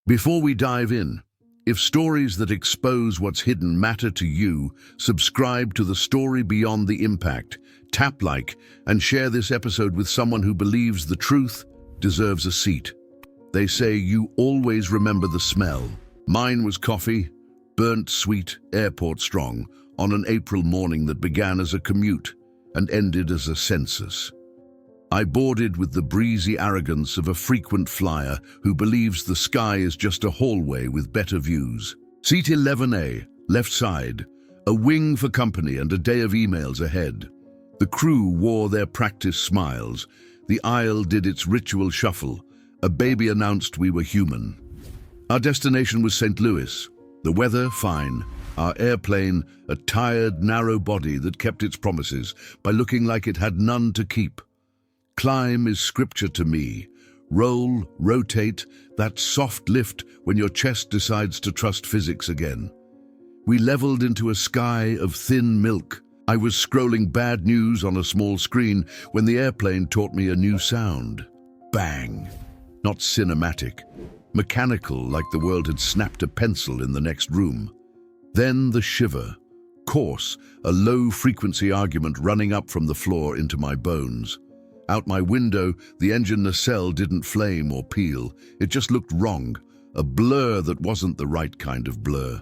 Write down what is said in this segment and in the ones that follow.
Before we dive in, if stories that expose what's hidden matter to you, subscribe to the Story Beyond the Impact, tap like, and share this episode with someone who believes the truth deserves a seat. They say you always remember the smell. Mine was coffee, burnt sweet, airport strong, on an April morning that began as a commute and ended as a census. I boarded with the breezy arrogance of a frequent flyer who believes the sky is just a hallway with better views. Seat 11A, left side, a wing for company and a day of emails ahead. The crew wore their practice smiles. The aisle did its ritual shuffle. A baby announced we were human. Our destination was St. Louis. The weather, fine. Our airplane, a tired, narrow body that kept its promises by looking like it had none to keep. Climb is scripture to me. Roll, rotate, that soft lift when your chest decides to trust physics again. We leveled into a sky of thin milk. I was scrolling bad news on a small screen when the airplane taught me a new sound. Bang. Not cinematic. Mechanical, like the world had snapped a pencil in the next room. Then the shiver. Coarse, a low-frequency argument running up from the floor into my bones. Out my window, the engine nacelle didn't flame or peel. It just looked wrong, a blur that wasn't the right kind of blur.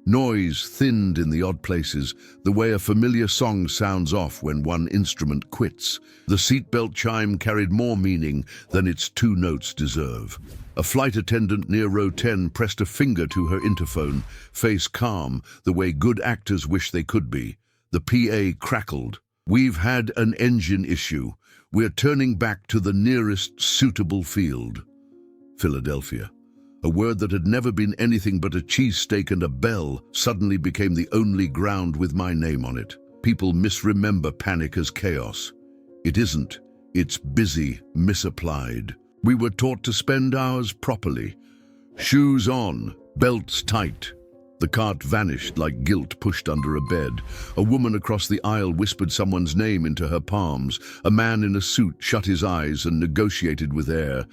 Noise thinned in the odd places, the way a familiar song sounds off when one instrument quits. The seatbelt chime carried more meaning than its two notes deserve. A flight attendant near row 10 pressed a finger to her interphone, face calm, the way good actors wish they could be. The PA crackled. "We've had an engine issue. We're turning back to the nearest suitable field." Philadelphia. A word that had never been anything but a cheesesteak and a bell suddenly became the only ground with my name on it. People misremember panic as chaos. It isn't. It's busy, misapplied. We were taught to spend ours properly. Shoes on, belts tight. The cart vanished like guilt pushed under a bed. A woman across the aisle whispered someone's name into her palms. A man in a suit shut his eyes and negotiated with air.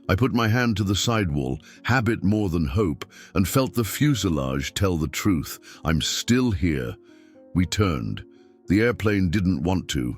I put my hand to the sidewall, habit more than hope, and felt the fuselage tell the truth. I'm still here. We turned. The airplane didn't want to.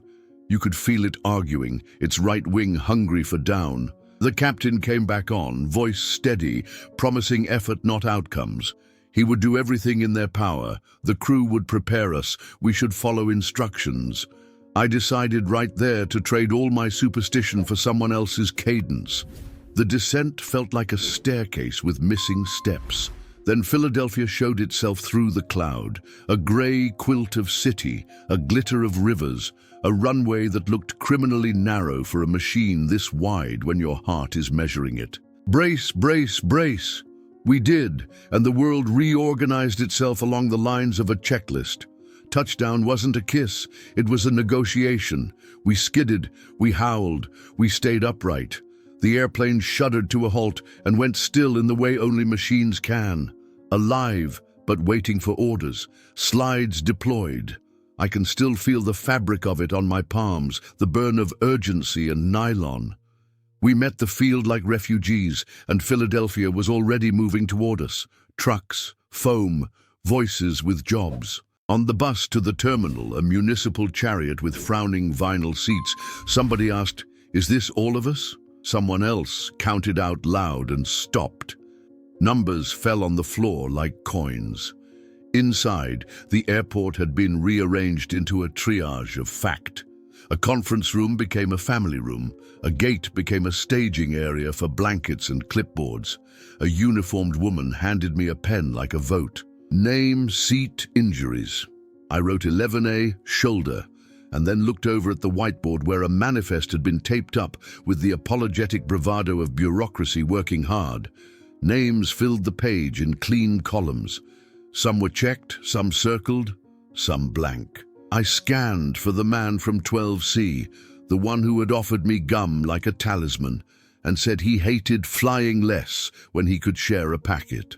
You could feel it arguing, its right wing hungry for down. The captain came back on, voice steady, promising effort, not outcomes. He would do everything in their power. The crew would prepare us. We should follow instructions. I decided right there to trade all my superstition for someone else's cadence. The descent felt like a staircase with missing steps. Then Philadelphia showed itself through the cloud, a gray quilt of city, a glitter of rivers, a runway that looked criminally narrow for a machine this wide when your heart is measuring it. Brace, brace, brace. We did, and the world reorganized itself along the lines of a checklist. Touchdown wasn't a kiss, it was a negotiation. We skidded, we howled, we stayed upright. The airplane shuddered to a halt and went still in the way only machines can. Alive, but waiting for orders. Slides deployed. I can still feel the fabric of it on my palms, the burn of urgency and nylon. We met the field like refugees, and Philadelphia was already moving toward us. Trucks, foam, voices with jobs. On the bus to the terminal, a municipal chariot with frowning vinyl seats, somebody asked, "Is this all of us?" Someone else counted out loud and stopped. Numbers fell on the floor like coins. Inside, the airport had been rearranged into a triage of fact. A conference room became a family room. A gate became a staging area for blankets and clipboards. A uniformed woman handed me a pen like a vote. Name, seat, injuries. I wrote 11A, shoulder, and then looked over at the whiteboard where a manifest had been taped up with the apologetic bravado of bureaucracy working hard. Names filled the page in clean columns. Some were checked, some circled, some blank. I scanned for the man from 12C, the one who had offered me gum like a talisman, and said he hated flying less when he could share a packet.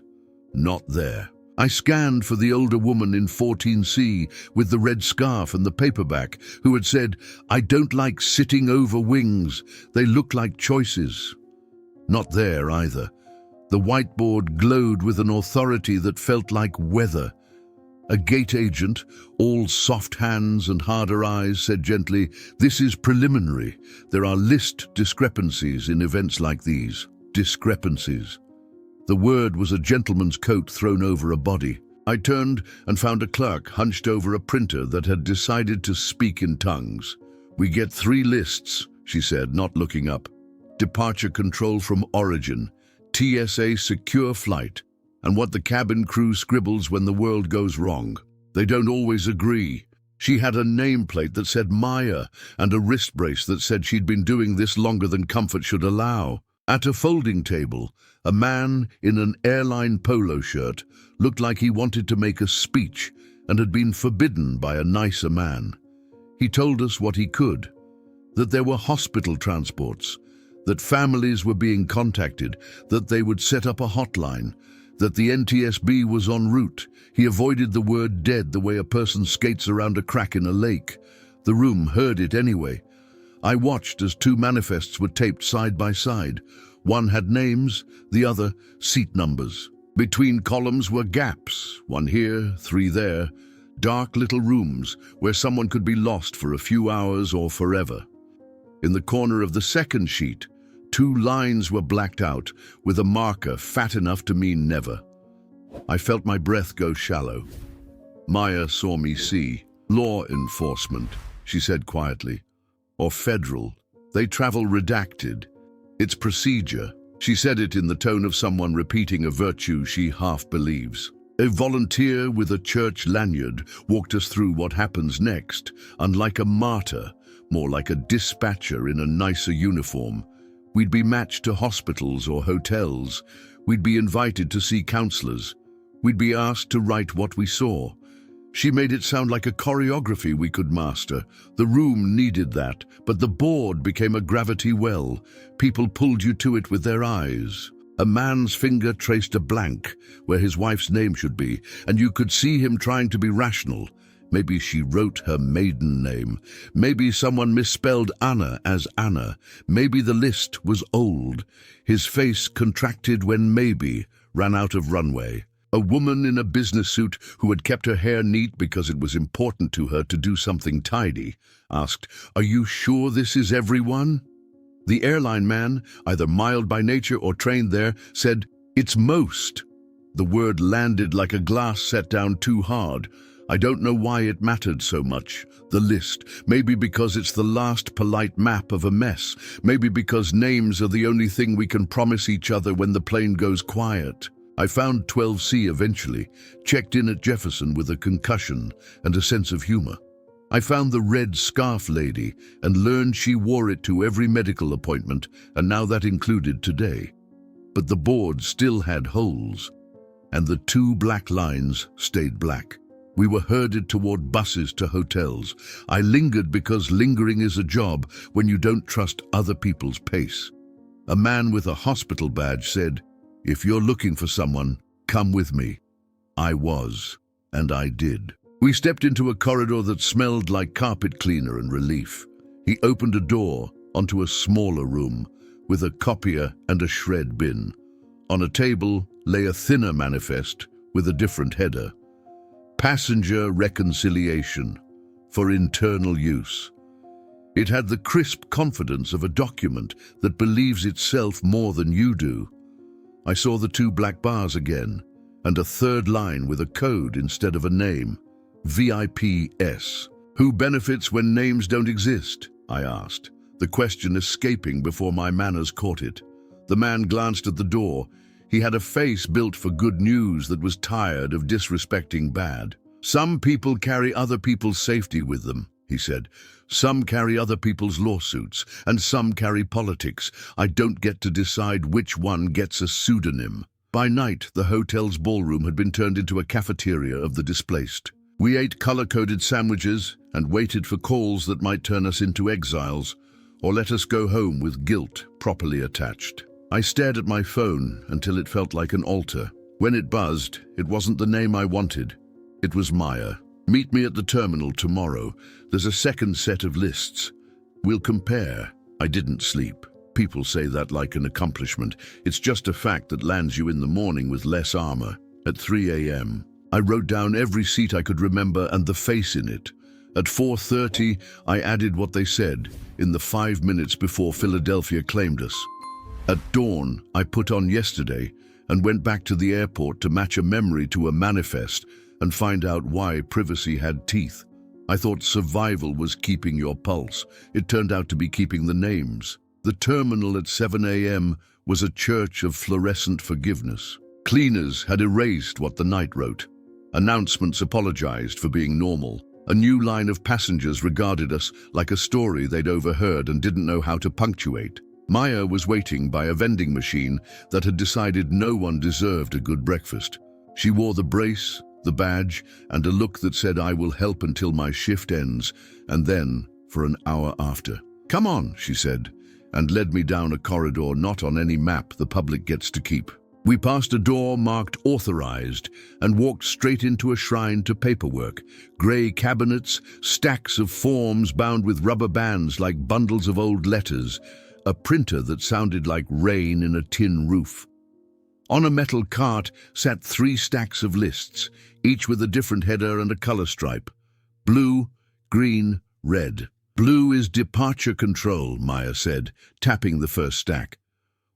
Not there. I scanned for the older woman in 14C with the red scarf and the paperback who had said, "I don't like sitting over wings. They look like choices." Not there either. The whiteboard glowed with an authority that felt like weather. A gate agent, all soft hands and harder eyes, said gently, "This is preliminary. There are list discrepancies in events like these." Discrepancies. The word was a gentleman's coat thrown over a body. I turned and found a clerk hunched over a printer that had decided to speak in tongues. "We get 3 lists," she said, not looking up. "Departure control from origin, TSA secure flight, and what the cabin crew scribbles when the world goes wrong. They don't always agree." She had a nameplate that said Maya and a wrist brace that said she'd been doing this longer than comfort should allow. At a folding table, a man in an airline polo shirt looked like he wanted to make a speech and had been forbidden by a nicer man. He told us what he could, that there were hospital transports, that families were being contacted, that they would set up a hotline, that the NTSB was en route. He avoided the word dead the way a person skates around a crack in a lake. The room heard it anyway. I watched as 2 manifests were taped side by side. One had names, the other seat numbers. Between columns were gaps, 1 here, 3 there, dark little rooms where someone could be lost for a few hours or forever. In the corner of the second sheet, 2 lines were blacked out with a marker fat enough to mean never. I felt my breath go shallow. Maya saw me see. "Law enforcement," she said quietly. "Or federal. They travel redacted. It's procedure." She said it in the tone of someone repeating a virtue she half believes. A volunteer with a church lanyard walked us through what happens next, unlike a martyr, more like a dispatcher in a nicer uniform. We'd be matched to hospitals or hotels. We'd be invited to see counselors. We'd be asked to write what we saw. She made it sound like a choreography we could master. The room needed that, but the board became a gravity well. People pulled you to it with their eyes. A man's finger traced a blank where his wife's name should be, and you could see him trying to be rational. Maybe she wrote her maiden name. Maybe someone misspelled Anna as Anna. Maybe the list was old. His face contracted when maybe ran out of runway. A woman in a business suit who had kept her hair neat because it was important to her to do something tidy asked, "Are you sure this is everyone?" The airline man, either mild by nature or trained there, said, "It's most." The word landed like a glass set down too hard. I don't know why it mattered so much. The list. Maybe because it's the last polite map of a mess. Maybe because names are the only thing we can promise each other when the plane goes quiet. I found 12C eventually, checked in at Jefferson with a concussion and a sense of humor. I found the red scarf lady and learned she wore it to every medical appointment, and now that included today. But the board still had holes, and the 2 black lines stayed black. We were herded toward buses to hotels. I lingered because lingering is a job when you don't trust other people's pace. A man with a hospital badge said, "If you're looking for someone, come with me." I was, and I did. We stepped into a corridor that smelled like carpet cleaner and relief. He opened a door onto a smaller room with a copier and a shred bin. On a table lay a thinner manifest with a different header. Passenger reconciliation for internal use. It had the crisp confidence of a document that believes itself more than you do. I saw the 2 black bars again, and a 3rd line with a code instead of a name. VIPS. Who benefits when names don't exist? I asked, the question escaping before my manners caught it. The man glanced at the door. He had a face built for good news that was tired of disrespecting bad. "Some people carry other people's safety with them," he said. "Some carry other people's lawsuits, and some carry politics. I don't get to decide which one gets a pseudonym." By night, the hotel's ballroom had been turned into a cafeteria of the displaced. We ate color-coded sandwiches and waited for calls that might turn us into exiles or let us go home with guilt properly attached. I stared at my phone until it felt like an altar. When it buzzed, it wasn't the name I wanted. It was Maya. "Meet me at the terminal tomorrow. There's a second set of lists. We'll compare." I didn't sleep. People say that like an accomplishment. It's just a fact that lands you in the morning with less armor. At 3 a.m., I wrote down every seat I could remember and the face in it. At 4:30, I added what they said in the 5 minutes before Philadelphia claimed us. At dawn, I put on yesterday and went back to the airport to match a memory to a manifest and find out why privacy had teeth. I thought survival was keeping your pulse. It turned out to be keeping the names. The terminal at 7 a.m. was a church of fluorescent forgiveness. Cleaners had erased what the night wrote. Announcements apologized for being normal. A new line of passengers regarded us like a story they'd overheard and didn't know how to punctuate. Maya was waiting by a vending machine that had decided no one deserved a good breakfast. She wore the brace, the badge, and a look that said, "I will help until my shift ends," and then for an hour after. "Come on," she said, and led me down a corridor not on any map the public gets to keep. We passed a door marked authorized and walked straight into a shrine to paperwork. Grey cabinets, stacks of forms bound with rubber bands like bundles of old letters, a printer that sounded like rain in a tin roof. On a metal cart sat 3 stacks of lists, each with a different header and a color stripe. Blue, green, red. "Blue is departure control," Maya said, tapping the first stack.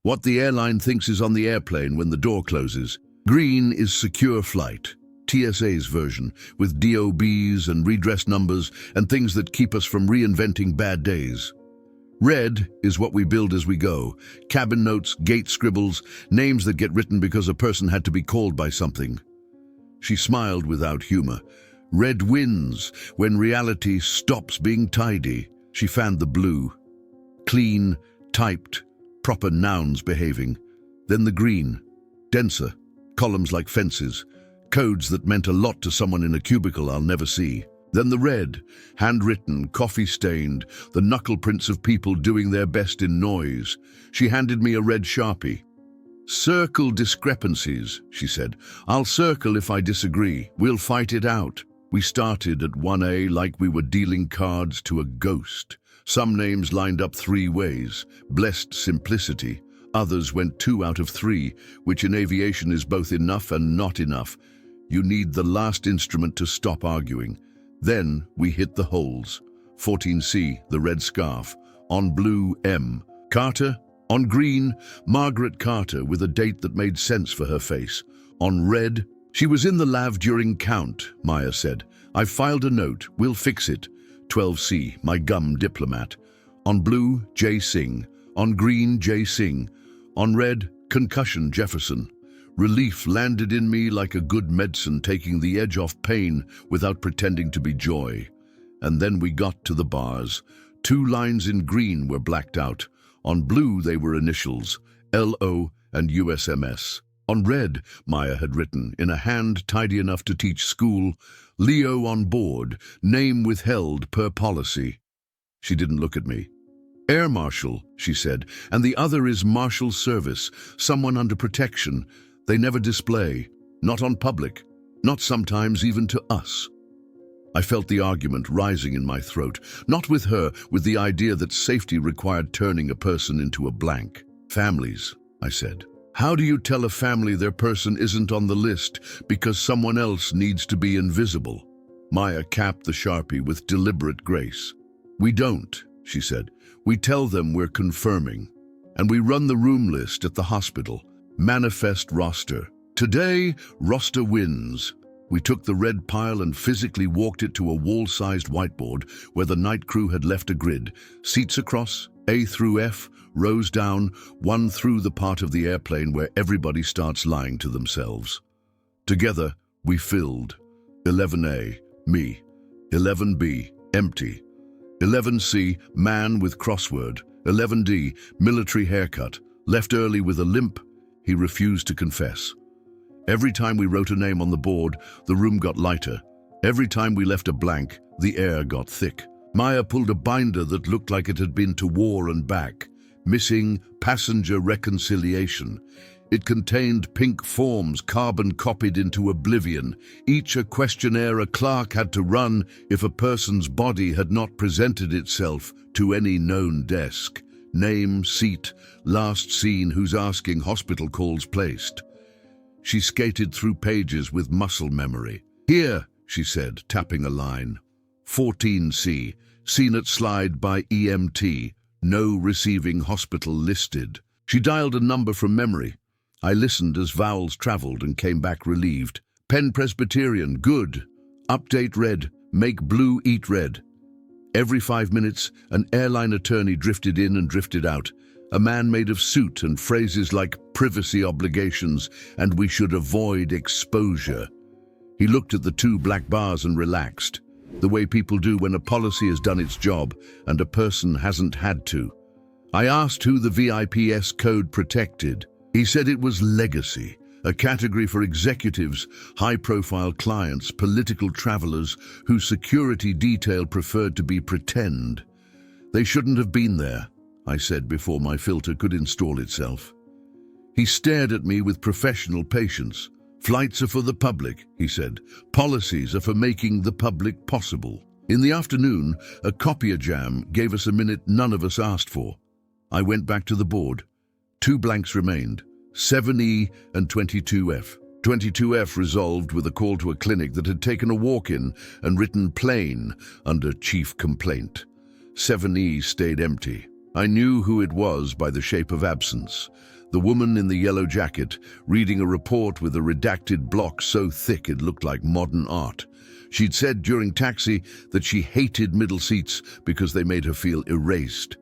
"What the airline thinks is on the airplane when the door closes. Green is secure flight, TSA's version, with DOBs and redress numbers and things that keep us from reinventing bad days. Red is what we build as we go, cabin notes, gate scribbles, names that get written because a person had to be called by something." She smiled without humor. "Red wins when reality stops being tidy." She fanned the blue. Clean, typed, proper nouns behaving. Then the green, denser, columns like fences, codes that meant a lot to someone in a cubicle I'll never see. Then the red, handwritten, coffee-stained, the knuckle prints of people doing their best in noise. She handed me a red Sharpie. "Circle discrepancies," she said. "I'll circle if I disagree. We'll fight it out." We started at 1A like we were dealing cards to a ghost. Some names lined up 3 ways, blessed simplicity. Others went 2 out of 3, which in aviation is both enough and not enough. You need the last instrument to stop arguing. Then we hit the holes. 14C, the red scarf. On blue, M. Carter. On green, Margaret Carter, with a date that made sense for her face. On red, "She was in the lav during count," Maya said. "I filed a note. We'll fix it." 12C, my gum diplomat. On blue, J. Singh. On green, J. Singh. On red, concussion Jefferson. Relief landed in me like a good medicine, taking the edge off pain without pretending to be joy. And then we got to the bars. 2 lines in green were blacked out. On blue, they were initials, LO and USMS. On red, Maya had written, in a hand tidy enough to teach school, "Leo on board, name withheld per policy." She didn't look at me. "Air Marshal," she said, "and the other is Marshal Service, someone under protection. They never display, not on public, not sometimes even to us." I felt the argument rising in my throat, not with her, with the idea that safety required turning a person into a blank. "Families," I said. "How do you tell a family their person isn't on the list because someone else needs to be invisible?" Maya capped the Sharpie with deliberate grace. "We don't," she said. "We tell them we're confirming. And we run the room list at the hospital. Manifest roster. Today, roster wins." We took the red pile and physically walked it to a wall-sized whiteboard where the night crew had left a grid. Seats across, A through F, rows down, 1 through the part of the airplane where everybody starts lying to themselves. Together, we filled. 11A, me. 11B, empty. 11C, man with crossword. 11D, military haircut. Left early with a limp. He refused to confess. Every time we wrote a name on the board, the room got lighter. Every time we left a blank, the air got thick. Maya pulled a binder that looked like it had been to war and back. Missing passenger reconciliation. It contained pink forms carbon copied into oblivion, each a questionnaire a clerk had to run if a person's body had not presented itself to any known desk. Name, seat, last seen, who's asking, hospital calls placed. She skated through pages with muscle memory. Here, she said, tapping a line. 14C, seen at slide by EMT, no receiving hospital listed. She dialed a number from memory. I listened as vowels traveled and came back relieved. Penn Presbyterian, good. Update red, make blue eat red. Every 5 minutes, an airline attorney drifted in and drifted out. A man made of suit and phrases like privacy obligations and we should avoid exposure. He looked at the 2 black bars and relaxed, the way people do when a policy has done its job and a person hasn't had to. I asked who the VIPS code protected. He said it was legacy, a category for executives, high-profile clients, political travelers whose security detail preferred to be pretend. They shouldn't have been there, I said before my filter could install itself. He stared at me with professional patience. Flights are for the public, he said. Policies are for making the public possible. In the afternoon, a copier jam gave us a minute none of us asked for. I went back to the board. 2 blanks remained, 7E and 22F. 22F resolved with a call to a clinic that had taken a walk-in and written plain under chief complaint. 7E stayed empty. I knew who it was by the shape of absence. The woman in the yellow jacket, reading a report with a redacted block so thick it looked like modern art. She'd said during taxi that she hated middle seats because they made her feel erased.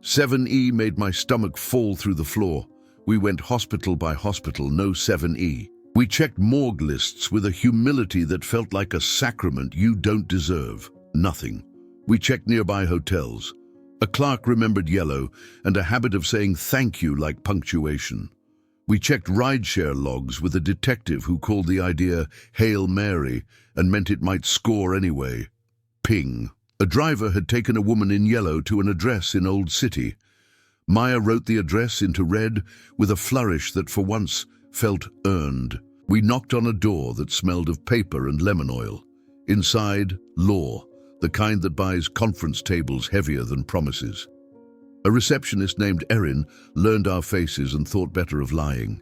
7E made my stomach fall through the floor. We went hospital by hospital, no 7E. We checked morgue lists with a humility that felt like a sacrament you don't deserve. Nothing. We checked nearby hotels. A clerk remembered yellow and a habit of saying thank you like punctuation. We checked rideshare logs with a detective who called the idea Hail Mary and meant it might score anyway. Ping. A driver had taken a woman in yellow to an address in Old City. Maya wrote the address into red with a flourish that for once felt earned. We knocked on a door that smelled of paper and lemon oil. Inside, law, the kind that buys conference tables heavier than promises. A receptionist named Erin learned our faces and thought better of lying.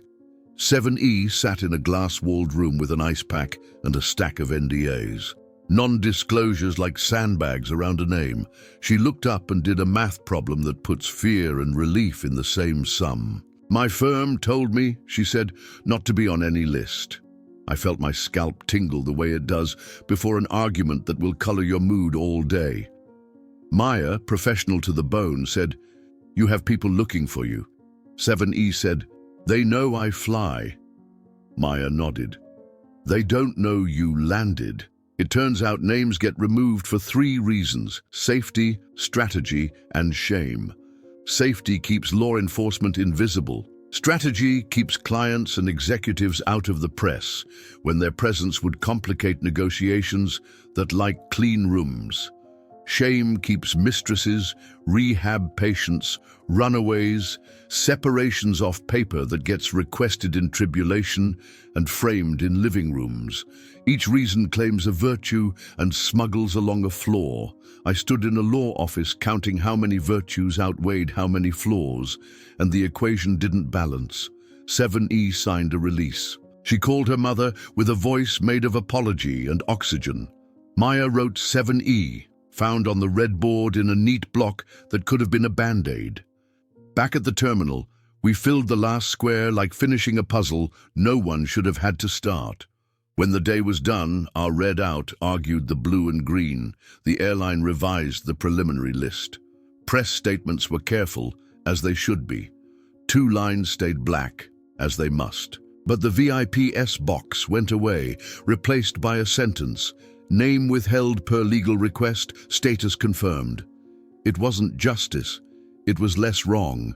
7E sat in a glass-walled room with an ice pack and a stack of NDAs. Non-disclosures like sandbags around a name. She looked up and did a math problem that puts fear and relief in the same sum. My firm told me, she said, not to be on any list. I felt my scalp tingle the way it does before an argument that will color your mood all day. Maya, professional to the bone, said, you have people looking for you. 7E said, they know I fly. Maya nodded. They don't know you landed. It turns out names get removed for 3 reasons: safety, strategy, and shame. Safety keeps law enforcement invisible. Strategy keeps clients and executives out of the press when their presence would complicate negotiations that like clean rooms. Shame keeps mistresses, rehab patients, runaways, separations off paper that gets requested in tribulation and framed in living rooms. Each reason claims a virtue and smuggles along a flaw. I stood in a law office counting how many virtues outweighed how many flaws, and the equation didn't balance. 7E signed a release. She called her mother with a voice made of apology and oxygen. Maya wrote 7E, found on the red board in a neat block that could have been a band-aid. Back at the terminal, we filled the last square like finishing a puzzle no one should have had to start. When the day was done, our red out argued the blue and green. The airline revised the preliminary list. Press statements were careful, as they should be. 2 lines stayed black, as they must. But the VIPS box went away, replaced by a sentence: name withheld per legal request, status confirmed. It wasn't justice, it was less wrong.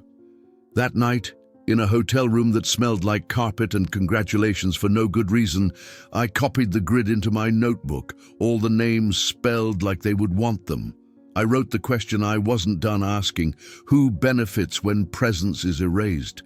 That night, in a hotel room that smelled like carpet and congratulations for no good reason, I copied the grid into my notebook, all the names spelled like they would want them. I wrote the question I wasn't done asking: who benefits when presence is erased?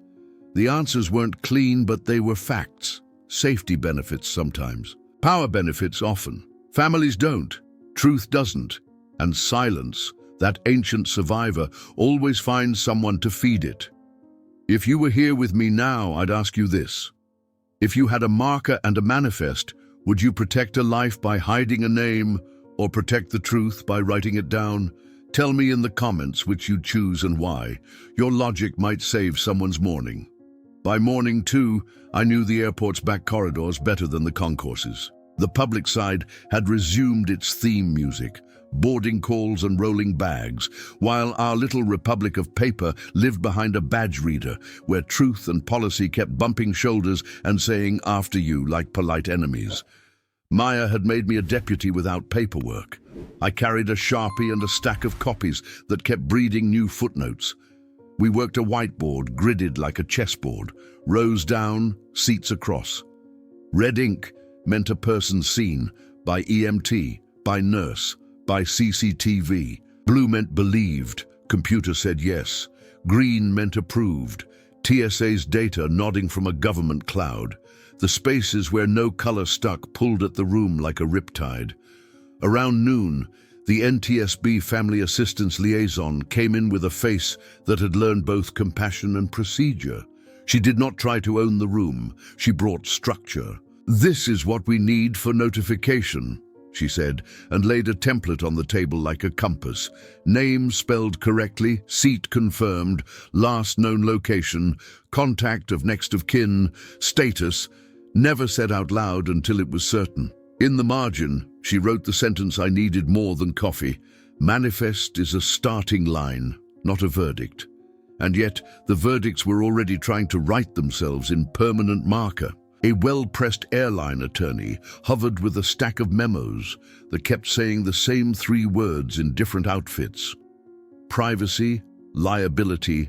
The answers weren't clean, but they were facts. Safety benefits sometimes. Power benefits often. Families don't. Truth doesn't. And silence, That ancient survivor always finds someone to feed it. If you were here with me now, I'd ask you this. If you had a marker and a manifest, would you protect a life by hiding a name or protect the truth by writing it down? Tell me in the comments which you'd choose and why. Your logic might save someone's morning. By morning 2, I knew the airport's back corridors better than the concourses. The public side had resumed its theme music, boarding calls and rolling bags, while our little republic of paper lived behind a badge reader, where truth and policy kept bumping shoulders and saying after you like polite enemies. Maya had made me a deputy without paperwork. I carried a Sharpie and a stack of copies that kept breeding new footnotes. We worked a whiteboard gridded like a chessboard, rows down, seats across. Red ink meant a person seen, by EMT, by nurse, by CCTV. Blue meant believed, computer said yes. Green meant approved, TSA's data nodding from a government cloud. The spaces where no color stuck pulled at the room like a riptide. Around noon, the NTSB Family Assistance Liaison came in with a face that had learned both compassion and procedure. She did not try to own the room, she brought structure. "This is what we need for notification," she said, and laid a template on the table like a compass. Name spelled correctly, seat confirmed, last known location, contact of next of kin, status, never said out loud until it was certain. In the margin, she wrote the sentence I needed more than coffee. Manifest is a starting line, not a verdict. And yet, the verdicts were already trying to write themselves in permanent marker. A well-pressed airline attorney hovered with a stack of memos that kept saying the same 3 words in different outfits. Privacy, liability,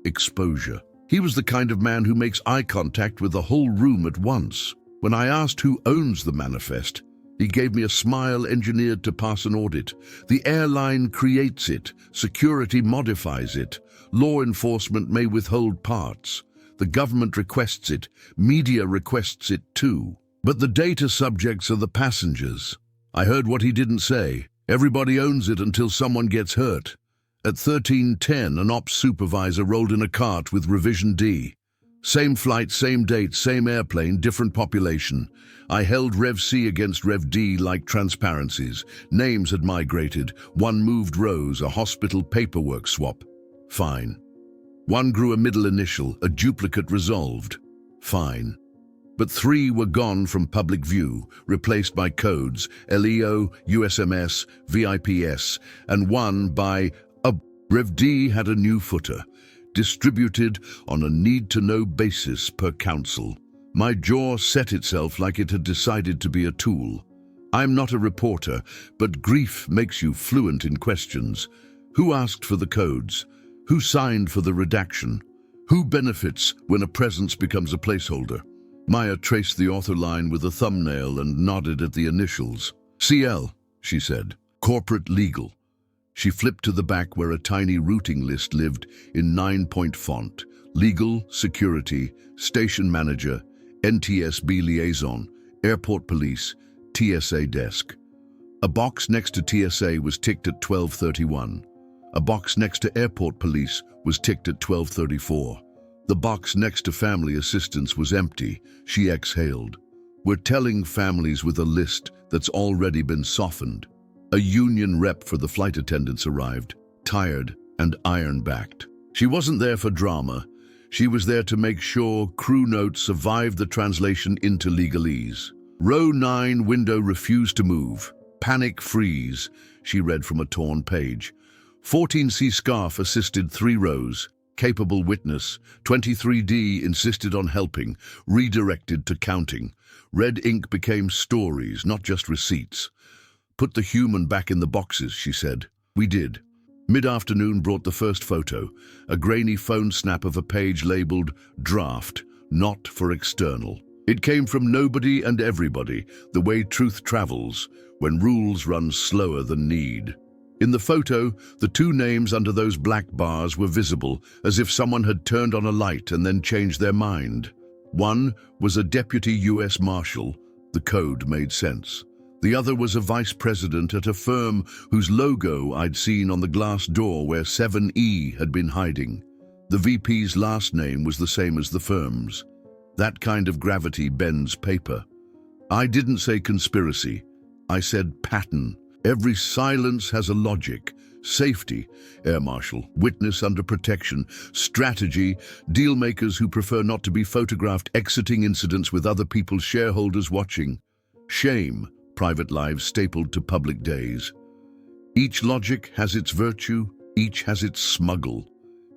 exposure. He was the kind of man who makes eye contact with the whole room at once. When I asked who owns the manifest, he gave me a smile engineered to pass an audit. The airline creates it, security modifies it, law enforcement may withhold parts. The government requests it, media requests it too. But the data subjects are the passengers. I heard what he didn't say. Everybody owns it until someone gets hurt. At 13:10, an ops supervisor rolled in a cart with Revision D. Same flight, same date, same airplane, different population. I held Rev C against Rev D like transparencies. Names had migrated. One moved rows, a hospital paperwork swap. Fine. One grew a middle initial, a duplicate resolved. Fine. But 3 were gone from public view, replaced by codes, LEO, USMS, VIPS, and one by a Rev D had a new footer, distributed on a need-to-know basis per council. My jaw set itself like it had decided to be a tool. I'm not a reporter, but grief makes you fluent in questions. Who asked for the codes? Who signed for the redaction? Who benefits when a presence becomes a placeholder? Maya traced the author line with a thumbnail and nodded at the initials. CL, she said. Corporate legal. She flipped to the back where a tiny routing list lived in 9-point font. Legal, security, station manager, NTSB liaison, airport police, TSA desk. A box next to TSA was ticked at 12:31. A box next to airport police was ticked at 12:34. The box next to family assistance was empty. She exhaled. We're telling families with a list that's already been softened. A union rep for the flight attendants arrived, tired and iron-backed. She wasn't there for drama. She was there to make sure crew notes survived the translation into legalese. Row 9 window refused to move. Panic freeze, she read from a torn page. 14C scarf assisted 3 rows. Capable witness. 23D insisted on helping, redirected to counting. Red ink became stories, not just receipts. Put the human back in the boxes, she said. We did. Mid-afternoon brought the first photo, a grainy phone snap of a page labeled draft, not for external. It came from nobody and everybody, the way truth travels, when rules run slower than need. In the photo, the 2 names under those black bars were visible, as if someone had turned on a light and then changed their mind. One was a deputy US marshal. The code made sense. The other was a vice president at a firm whose logo I'd seen on the glass door where 7E had been hiding. The VP's last name was the same as the firm's. That kind of gravity bends paper. I didn't say conspiracy. I said pattern. Every silence has a logic. Safety, air marshal, witness under protection, strategy, dealmakers who prefer not to be photographed exiting incidents with other people's shareholders watching. Shame, private lives stapled to public days. Each logic has its virtue, each has its smuggle.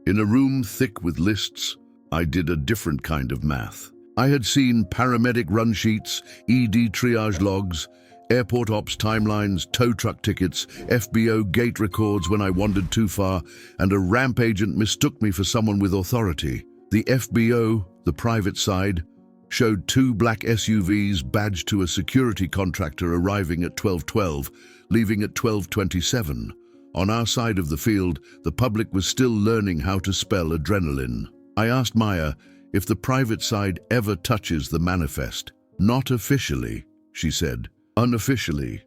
In a room thick with lists, I did a different kind of math. I had seen paramedic run sheets, ED triage logs, airport ops timelines, tow truck tickets, FBO gate records when I wandered too far, and a ramp agent mistook me for someone with authority. The FBO, the private side, showed 2 black SUVs badged to a security contractor arriving at 12:12, leaving at 12:27. On our side of the field, the public was still learning how to spell adrenaline. I asked Maya if the private side ever touches the manifest. Not officially, she said. Unofficially.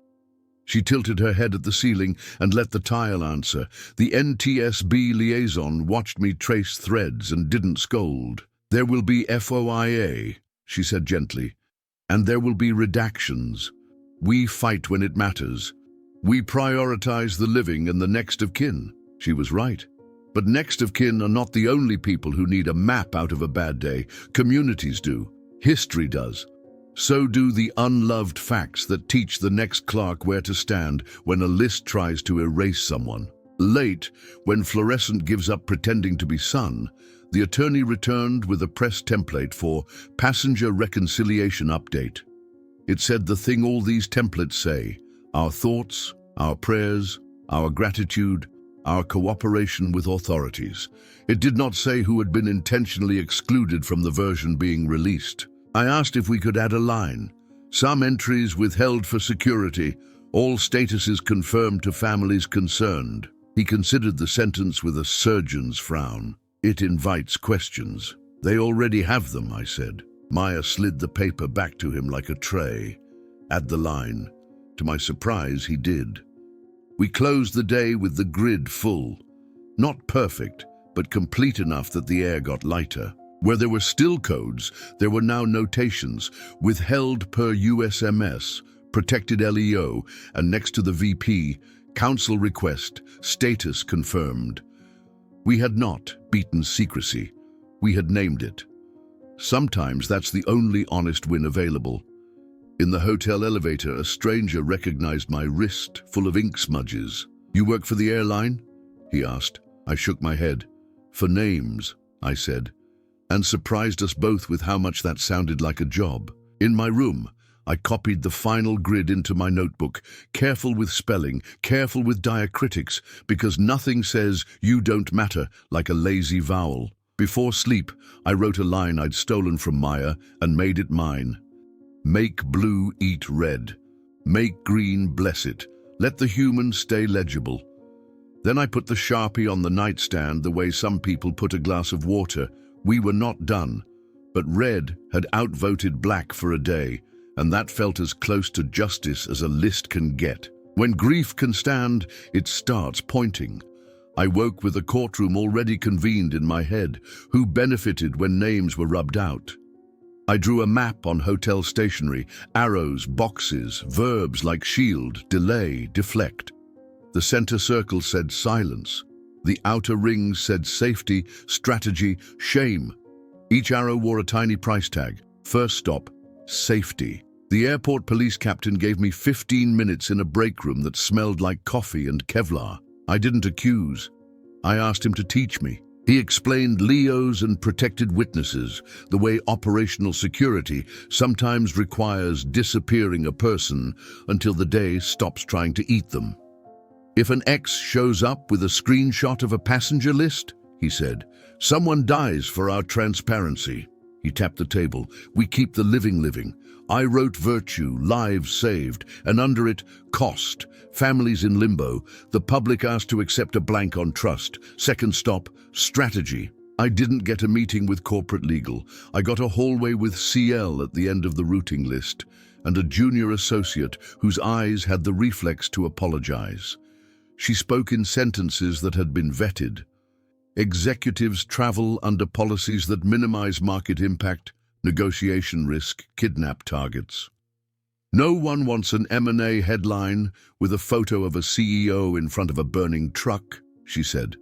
She tilted her head at the ceiling and let the tile answer. The NTSB liaison watched me trace threads and didn't scold. There will be FOIA, she said gently, and there will be redactions. We fight when it matters. We prioritize the living and the next of kin. She was right. But next of kin are not the only people who need a map out of a bad day. Communities do. History does. So do the unloved facts that teach the next clerk where to stand when a list tries to erase someone. Late, when fluorescent gives up pretending to be sun, the attorney returned with a press template for passenger reconciliation update. It said the thing all these templates say: our thoughts, our prayers, our gratitude, our cooperation with authorities. It did not say who had been intentionally excluded from the version being released. I asked if we could add a line. Some entries withheld for security, all statuses confirmed to families concerned. He considered the sentence with a surgeon's frown. It invites questions. They already have them, I said. Maya slid the paper back to him like a tray. Add the line. To my surprise, he did. We closed the day with the grid full. Not perfect, but complete enough that the air got lighter. Where there were still codes, there were now notations: withheld per USMS, protected LEO, and next to the VP, counsel request, status confirmed. We had not beaten secrecy. We had named it. Sometimes that's the only honest win available. In the hotel elevator, a stranger recognized my wrist full of ink smudges. You work for the airline? He asked. I shook my head. For names, I said, and surprised us both with how much that sounded like a job. In my room, I copied the final grid into my notebook, careful with spelling, careful with diacritics, because nothing says you don't matter like a lazy vowel. Before sleep, I wrote a line I'd stolen from Maya and made it mine. Make blue eat red. Make green bless it. Let the human stay legible. Then I put the Sharpie on the nightstand the way some people put a glass of water. We were not done, but red had outvoted black for a day, and that felt as close to justice as a list can get. When grief can stand, it starts pointing. I woke with a courtroom already convened in my head. Who benefited when names were rubbed out? I drew a map on hotel stationery, arrows, boxes, verbs like shield, delay, deflect. The center circle said silence. The outer rings said safety, strategy, shame. Each arrow wore a tiny price tag. First stop, safety. The airport police captain gave me 15 minutes in a break room that smelled like coffee and Kevlar. I didn't accuse. I asked him to teach me. He explained LEOs and protected witnesses, the way operational security sometimes requires disappearing a person until the day stops trying to eat them. If an X shows up with a screenshot of a passenger list, he said, someone dies for our transparency. He tapped the table. We keep the living. I wrote virtue, lives saved, and under it, cost, families in limbo, the public asked to accept a blank on trust. Second stop, strategy. I didn't get a meeting with corporate legal. I got a hallway with CL at the end of the routing list, and a junior associate whose eyes had the reflex to apologize. She spoke in sentences that had been vetted. Executives travel under policies that minimize market impact, negotiation risk, kidnap targets. No one wants an M&A headline with a photo of a CEO in front of a burning truck, she said,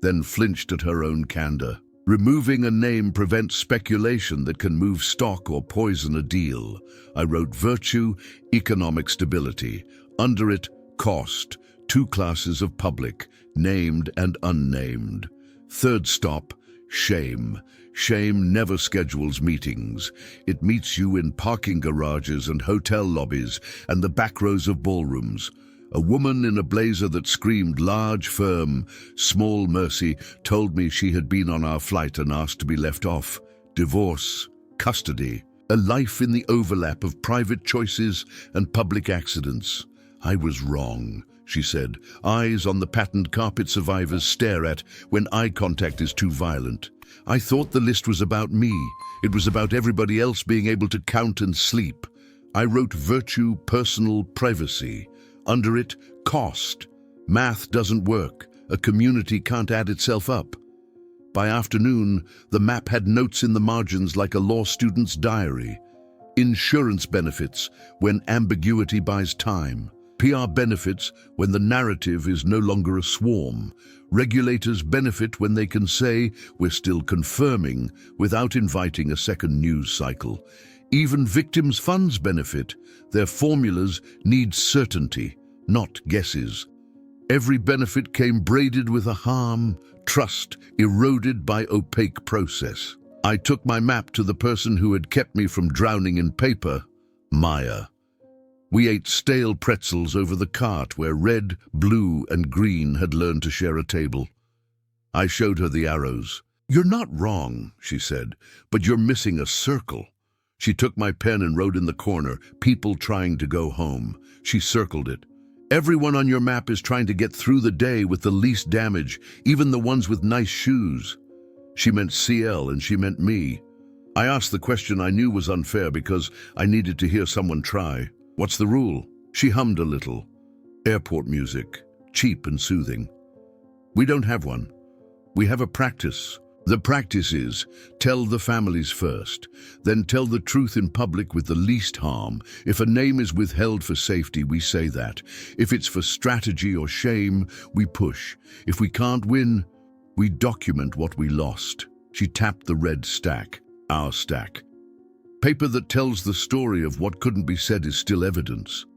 then flinched at her own candor. Removing a name prevents speculation that can move stock or poison a deal. I wrote virtue, economic stability. Under it, cost, two classes of public, named and unnamed. Third stop, shame. Shame never schedules meetings. It meets you in parking garages and hotel lobbies and the back rows of ballrooms. A woman in a blazer that screamed large, firm, small mercy told me she had been on our flight and asked to be left off. Divorce, custody, a life in the overlap of private choices and public accidents. I was wrong, she said. Eyes on the patterned carpet survivors stare at when eye contact is too violent. I thought the list was about me. It was about everybody else being able to count and sleep. I wrote virtue, personal, privacy. Under it, cost. Math doesn't work. A community can't add itself up. By afternoon, the map had notes in the margins like a law student's diary. Insurance benefits when ambiguity buys time. PR benefits when the narrative is no longer a swarm. Regulators benefit when they can say, we're still confirming, without inviting a second news cycle. Even victims' funds benefit. Their formulas need certainty, not guesses. Every benefit came braided with a harm, trust eroded by opaque process. I took my map to the person who had kept me from drowning in paper, Maya. We ate stale pretzels over the cart where red, blue, and green had learned to share a table. I showed her the arrows. You're not wrong, she said, but you're missing a circle. She took my pen and wrote in the corner, people trying to go home. She circled it. Everyone on your map is trying to get through the day with the least damage, even the ones with nice shoes. She meant CL and she meant me. I asked the question I knew was unfair because I needed to hear someone try. What's the rule? She hummed a little. Airport music, cheap and soothing. We don't have one. We have a practice. The practice is, tell the families first, then tell the truth in public with the least harm. If a name is withheld for safety, we say that. If it's for strategy or shame, we push. If we can't win, we document what we lost. She tapped the red stack, our stack. Paper that tells the story of what couldn't be said is still evidence.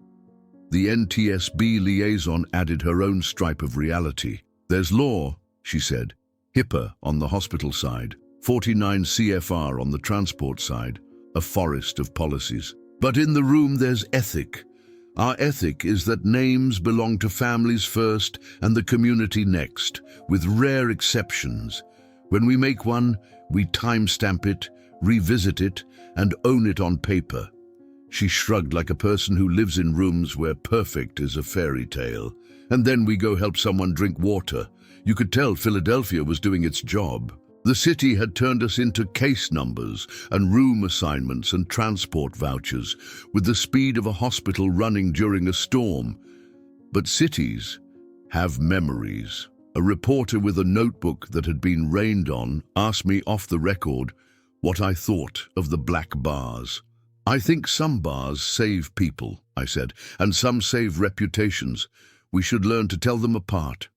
The NTSB liaison added her own stripe of reality. There's law, she said. HIPAA on the hospital side, 49 CFR on the transport side, a forest of policies. But in the room there's ethic. Our ethic is that names belong to families first and the community next, with rare exceptions. When we make one, we timestamp it, revisit it, and own it on paper. She shrugged like a person who lives in rooms where perfect is a fairy tale. And then we go help someone drink water. You could tell Philadelphia was doing its job. The city had turned us into case numbers and room assignments and transport vouchers, with the speed of a hospital running during a storm. But cities have memories. A reporter with a notebook that had been rained on asked me off the record what I thought of the black bars. I think some bars save people, I said, and some save reputations. We should learn to tell them apart.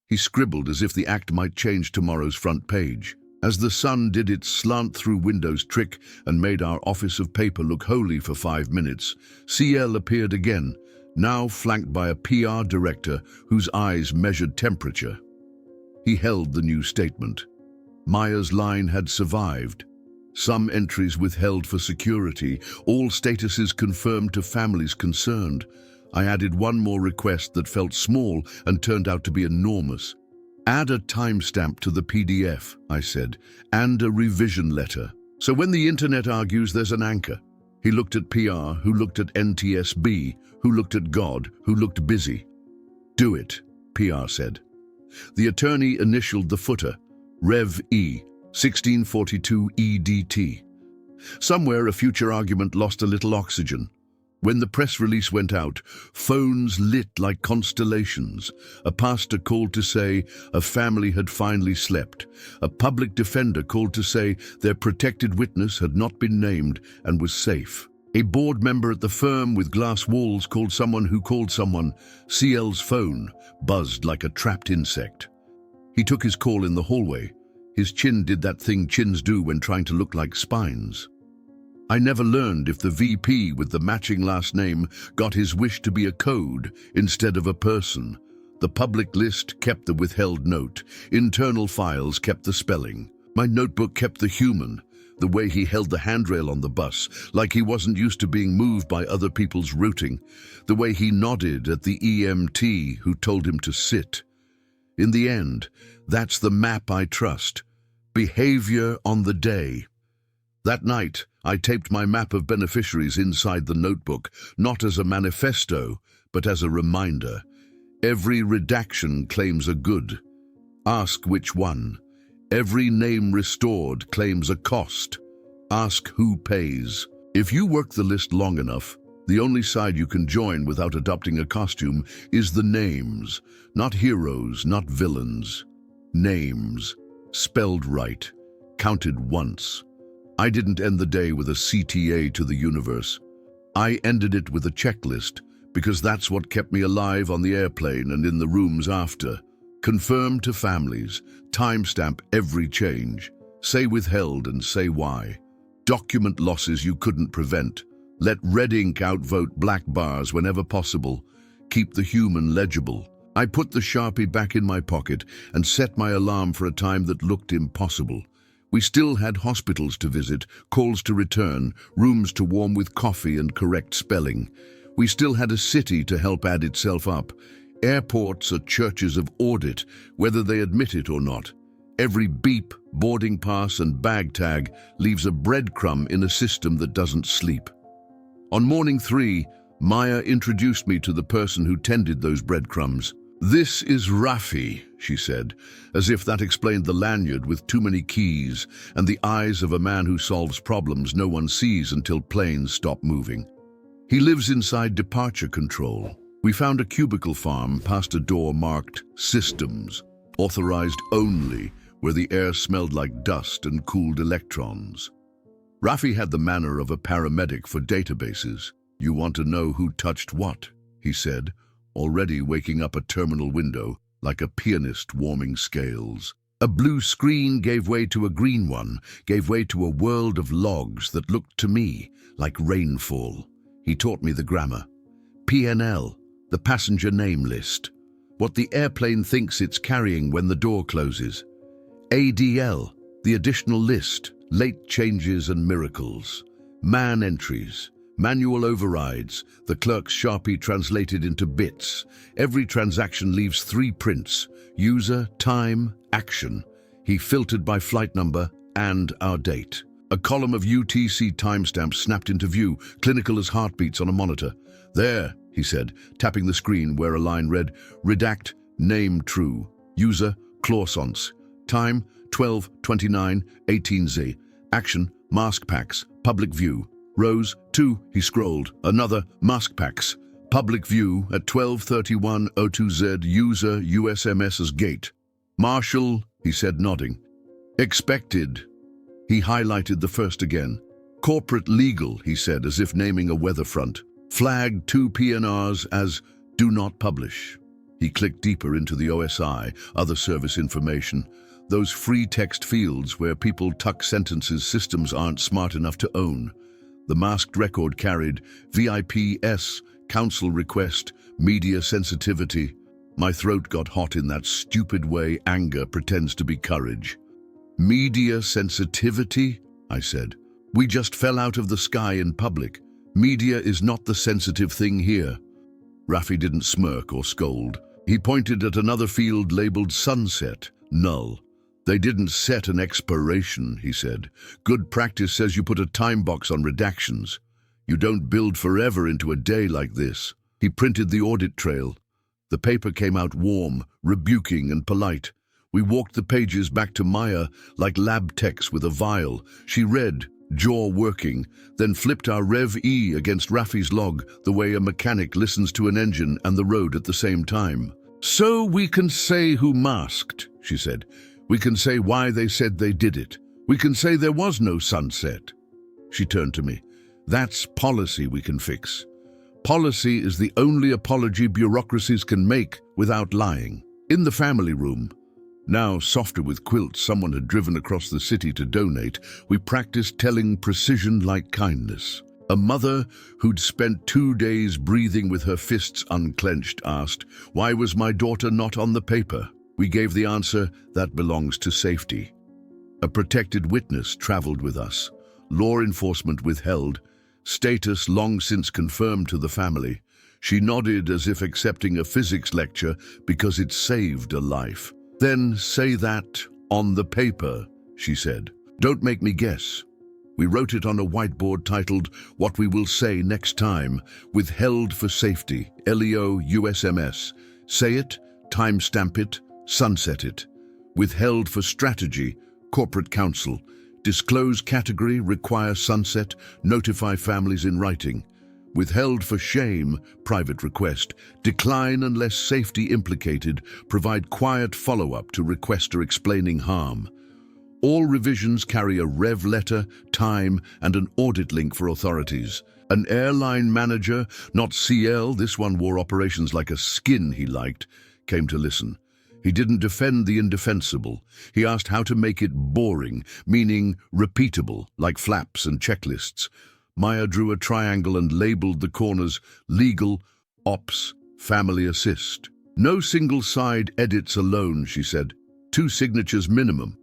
He scribbled as if the act might change tomorrow's front page. As the sun did its slant-through-windows trick and made our office of paper look holy for 5 minutes, CL appeared again, now flanked by a PR director whose eyes measured temperature. He held the new statement. Maya's line had survived. Some entries withheld for security, all statuses confirmed to families concerned. I added one more request that felt small and turned out to be enormous. Add a timestamp to the PDF, I said, and a revision letter. So when the internet argues, there's an anchor. He looked at PR, who looked at NTSB, who looked at God, who looked busy. Do it, PR said. The attorney initialed the footer, Rev E, 1642 EDT. Somewhere a future argument lost a little oxygen. When the press release went out, phones lit like constellations. A pastor called to say a family had finally slept. A public defender called to say their protected witness had not been named and was safe. A board member at the firm with glass walls called someone who called someone. CL's phone buzzed like a trapped insect. He took his call in the hallway. His chin did that thing chins do when trying to look like spines. I never learned if the VP with the matching last name got his wish to be a code instead of a person. The public list kept the withheld note. Internal files kept the spelling. My notebook kept the human, the way he held the handrail on the bus, like he wasn't used to being moved by other people's routing, the way he nodded at the EMT who told him to sit. In the end, that's the map I trust. Behavior on the day. That night, I taped my map of beneficiaries inside the notebook, not as a manifesto, but as a reminder. Every redaction claims a good. Ask which one. Every name restored claims a cost. Ask who pays. If you work the list long enough, the only side you can join without adopting a costume is the names. Not heroes, not villains. Names. Spelled right. Counted once. I didn't end the day with a CTA to the universe. I ended it with a checklist, because that's what kept me alive on the airplane and in the rooms after. Confirm to families. Timestamp every change. Say withheld and say why. Document losses you couldn't prevent. Let red ink outvote black bars whenever possible. Keep the human legible. I put the Sharpie back in my pocket and set my alarm for a time that looked impossible. We still had hospitals to visit, calls to return, rooms to warm with coffee and correct spelling. We still had a city to help add itself up. Airports are churches of audit, whether they admit it or not. Every beep, boarding pass and bag tag leaves a breadcrumb in a system that doesn't sleep. On morning 3, Maya introduced me to the person who tended those breadcrumbs. "This is Rafi," she said, as if that explained the lanyard with too many keys and the eyes of a man who solves problems no one sees until planes stop moving. He lives inside departure control. We found a cubicle farm past a door marked Systems, authorized only, where the air smelled like dust and cooled electrons. Rafi had the manner of a paramedic for databases. "You want to know who touched what?" he said, already waking up a terminal window like a pianist warming scales. A blue screen gave way to a green one, gave way to a world of logs that looked to me like rainfall. He taught me the grammar. PNL, the passenger name list. What the airplane thinks it's carrying when the door closes. ADL, the additional list, late changes and miracles. Man entries. Manual overrides, the clerk's Sharpie translated into bits. Every transaction leaves 3 prints: user, time, action. He filtered by flight number and our date. A column of UTC timestamps snapped into view, clinical as heartbeats on a monitor. "There," he said, tapping the screen where a line read, "Redact, name true. User, Clausance. Time, 12:29:18Z. Action, mask packs, public view. Rows 2, he scrolled. Another, mask packs. Public view at 12:31:02Z, user USMS's gate. Marshal, he said, nodding. Expected. He highlighted the first again. Corporate legal, he said, as if naming a weather front. Flagged 2 PNRs as do not publish. He clicked deeper into the OSI, other service information. Those free text fields where people tuck sentences systems aren't smart enough to own. The masked record carried VIPS, counsel request, media sensitivity. My throat got hot in that stupid way anger pretends to be courage. Media sensitivity, I said. We just fell out of the sky in public. Media is not the sensitive thing here. Rafi didn't smirk or scold. He pointed at another field labeled sunset, null. They didn't set an expiration, he said. Good practice says you put a time box on redactions. You don't build forever into a day like this. He printed the audit trail. The paper came out warm, rebuking and polite. We walked the pages back to Maya like lab techs with a vial. She read, jaw working, then flipped our Rev E against Rafi's log the way a mechanic listens to an engine and the road at the same time. "So we can say who masked," she said. "We can say why they said they did it. We can say there was no sunset." She turned to me. "That's policy we can fix. Policy is the only apology bureaucracies can make without lying." In the family room, now softer with quilts someone had driven across the city to donate, we practiced telling precision-like kindness. A mother who'd spent 2 days breathing with her fists unclenched asked, "Why was my daughter not on the paper?" We gave the answer, "That belongs to safety." A protected witness traveled with us. Law enforcement withheld. Status long since confirmed to the family. She nodded as if accepting a physics lecture because it saved a life. "Then say that on the paper," she said. "Don't make me guess." We wrote it on a whiteboard titled, "What We Will Say Next Time, Withheld for Safety, LEO USMS. Say it, timestamp it, sunset it. Withheld for Strategy, Corporate Counsel. Disclose category, require sunset, notify families in writing. Withheld for Shame, private request. Decline unless safety implicated. Provide quiet follow-up to requester explaining harm. All revisions carry a rev letter, time, and an audit link for authorities. An airline manager, not CL, this one wore operations like a skin he liked, came to listen. He didn't defend the indefensible. He asked how to make it boring, meaning repeatable, like flaps and checklists. Maya drew a triangle and labeled the corners legal, ops, family assist. "No single side edits alone," she said. 2 signatures minimum.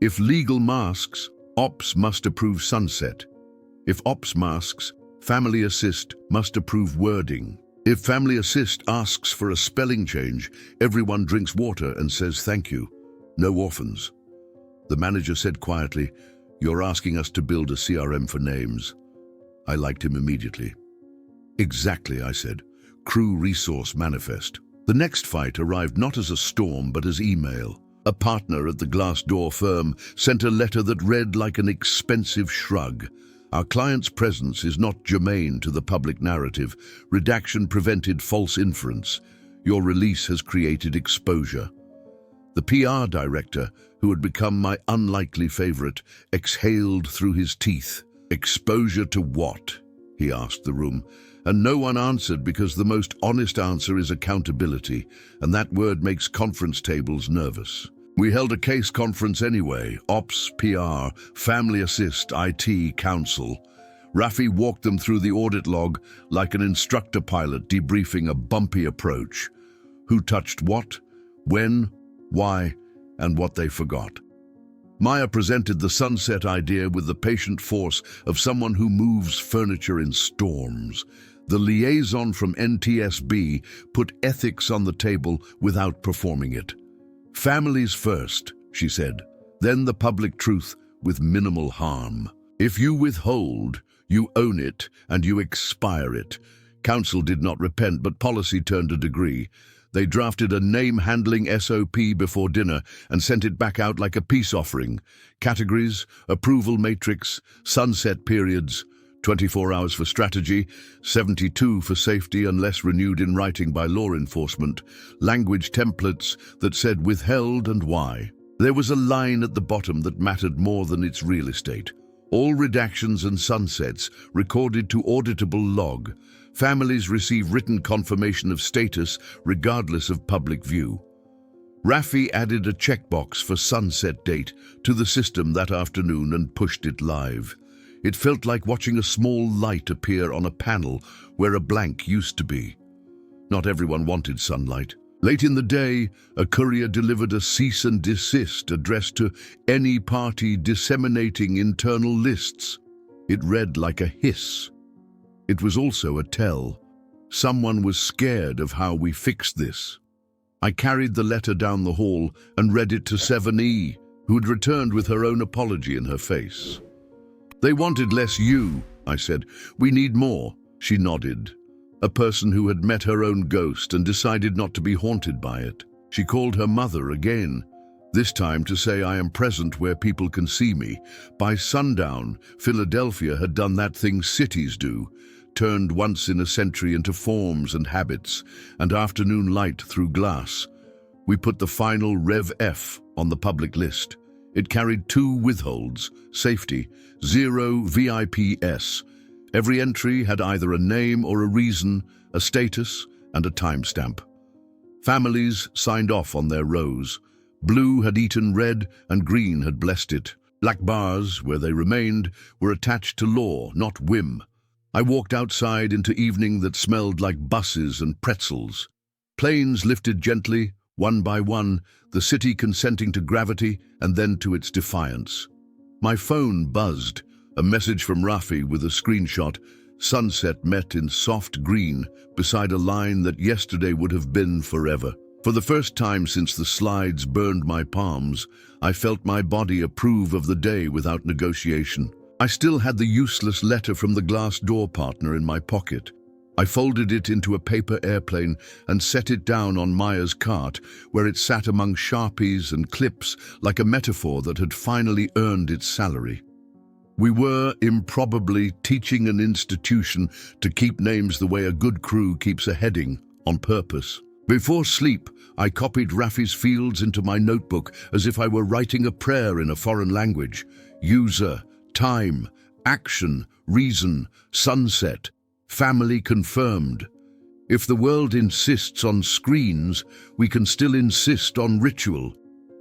If legal masks, ops must approve sunset. If ops masks, family assist must approve wording. If family assist asks for a spelling change, everyone drinks water and says thank you. No orphans. The manager said quietly, "You're asking us to build a CRM for names." I liked him immediately. "Exactly," I said. "Crew resource manifest." The next fight arrived not as a storm but as email. A partner at the Glassdoor firm sent a letter that read like an expensive shrug. "Our client's presence is not germane to the public narrative. Redaction prevented false inference. Your release has created exposure." The PR director, who had become my unlikely favorite, exhaled through his teeth. "Exposure to what?" he asked the room, and no one answered because the most honest answer is accountability, and that word makes conference tables nervous. We held a case conference anyway, ops, PR, family assist, IT, counsel. Rafi walked them through the audit log like an instructor pilot debriefing a bumpy approach. Who touched what, when, why, and what they forgot. Maya presented the sunset idea with the patient force of someone who moves furniture in storms. The liaison from NTSB put ethics on the table without performing it. "Families first," she said, "then the public truth with minimal harm. If you withhold, you own it and you expire it." Council did not repent, but policy turned a degree. They drafted a name-handling SOP before dinner and sent it back out like a peace offering. Categories, approval matrix, sunset periods, 24 hours for strategy, 72 for safety unless renewed in writing by law enforcement, language templates that said withheld and why. There was a line at the bottom that mattered more than its real estate. All redactions and sunsets recorded to auditable log. Families receive written confirmation of status regardless of public view. Rafi added a checkbox for sunset date to the system that afternoon and pushed it live. It felt like watching a small light appear on a panel where a blank used to be. Not everyone wanted sunlight. Late in the day, a courier delivered a cease and desist addressed to any party disseminating internal lists. It read like a hiss. It was also a tell. Someone was scared of how we fixed this. I carried the letter down the hall and read it to 7E, who had returned with her own apology in her face. "They wanted less you," I said. "We need more." She nodded. A person who had met her own ghost and decided not to be haunted by it. She called her mother again. This time to say I am present where people can see me. By sundown, Philadelphia had done that thing cities do, turned once in a century into forms and habits, and afternoon light through glass. We put the final Rev F on the public list. It carried 2 withholds, safety, 0 VIPs. Every entry had either a name or a reason, a status, and a timestamp. Families signed off on their rows. Blue had eaten red and green had blessed it. Black bars, where they remained, were attached to law, not whim. I walked outside into evening that smelled like buses and pretzels. Planes lifted gently, one by one, the city consenting to gravity and then to its defiance. My phone buzzed, a message from Rafi with a screenshot. Sunset met in soft green beside a line that yesterday would have been forever. For the first time since the slides burned my palms, I felt my body approve of the day without negotiation. I still had the useless letter from the glass door partner in my pocket. I folded it into a paper airplane and set it down on Maya's cart, where it sat among Sharpies and clips like a metaphor that had finally earned its salary. We were, improbably, teaching an institution to keep names the way a good crew keeps a heading, on purpose. Before sleep, I copied Rafi's fields into my notebook as if I were writing a prayer in a foreign language. User, time, action, reason, sunset, family confirmed. If the world insists on screens, we can still insist on ritual.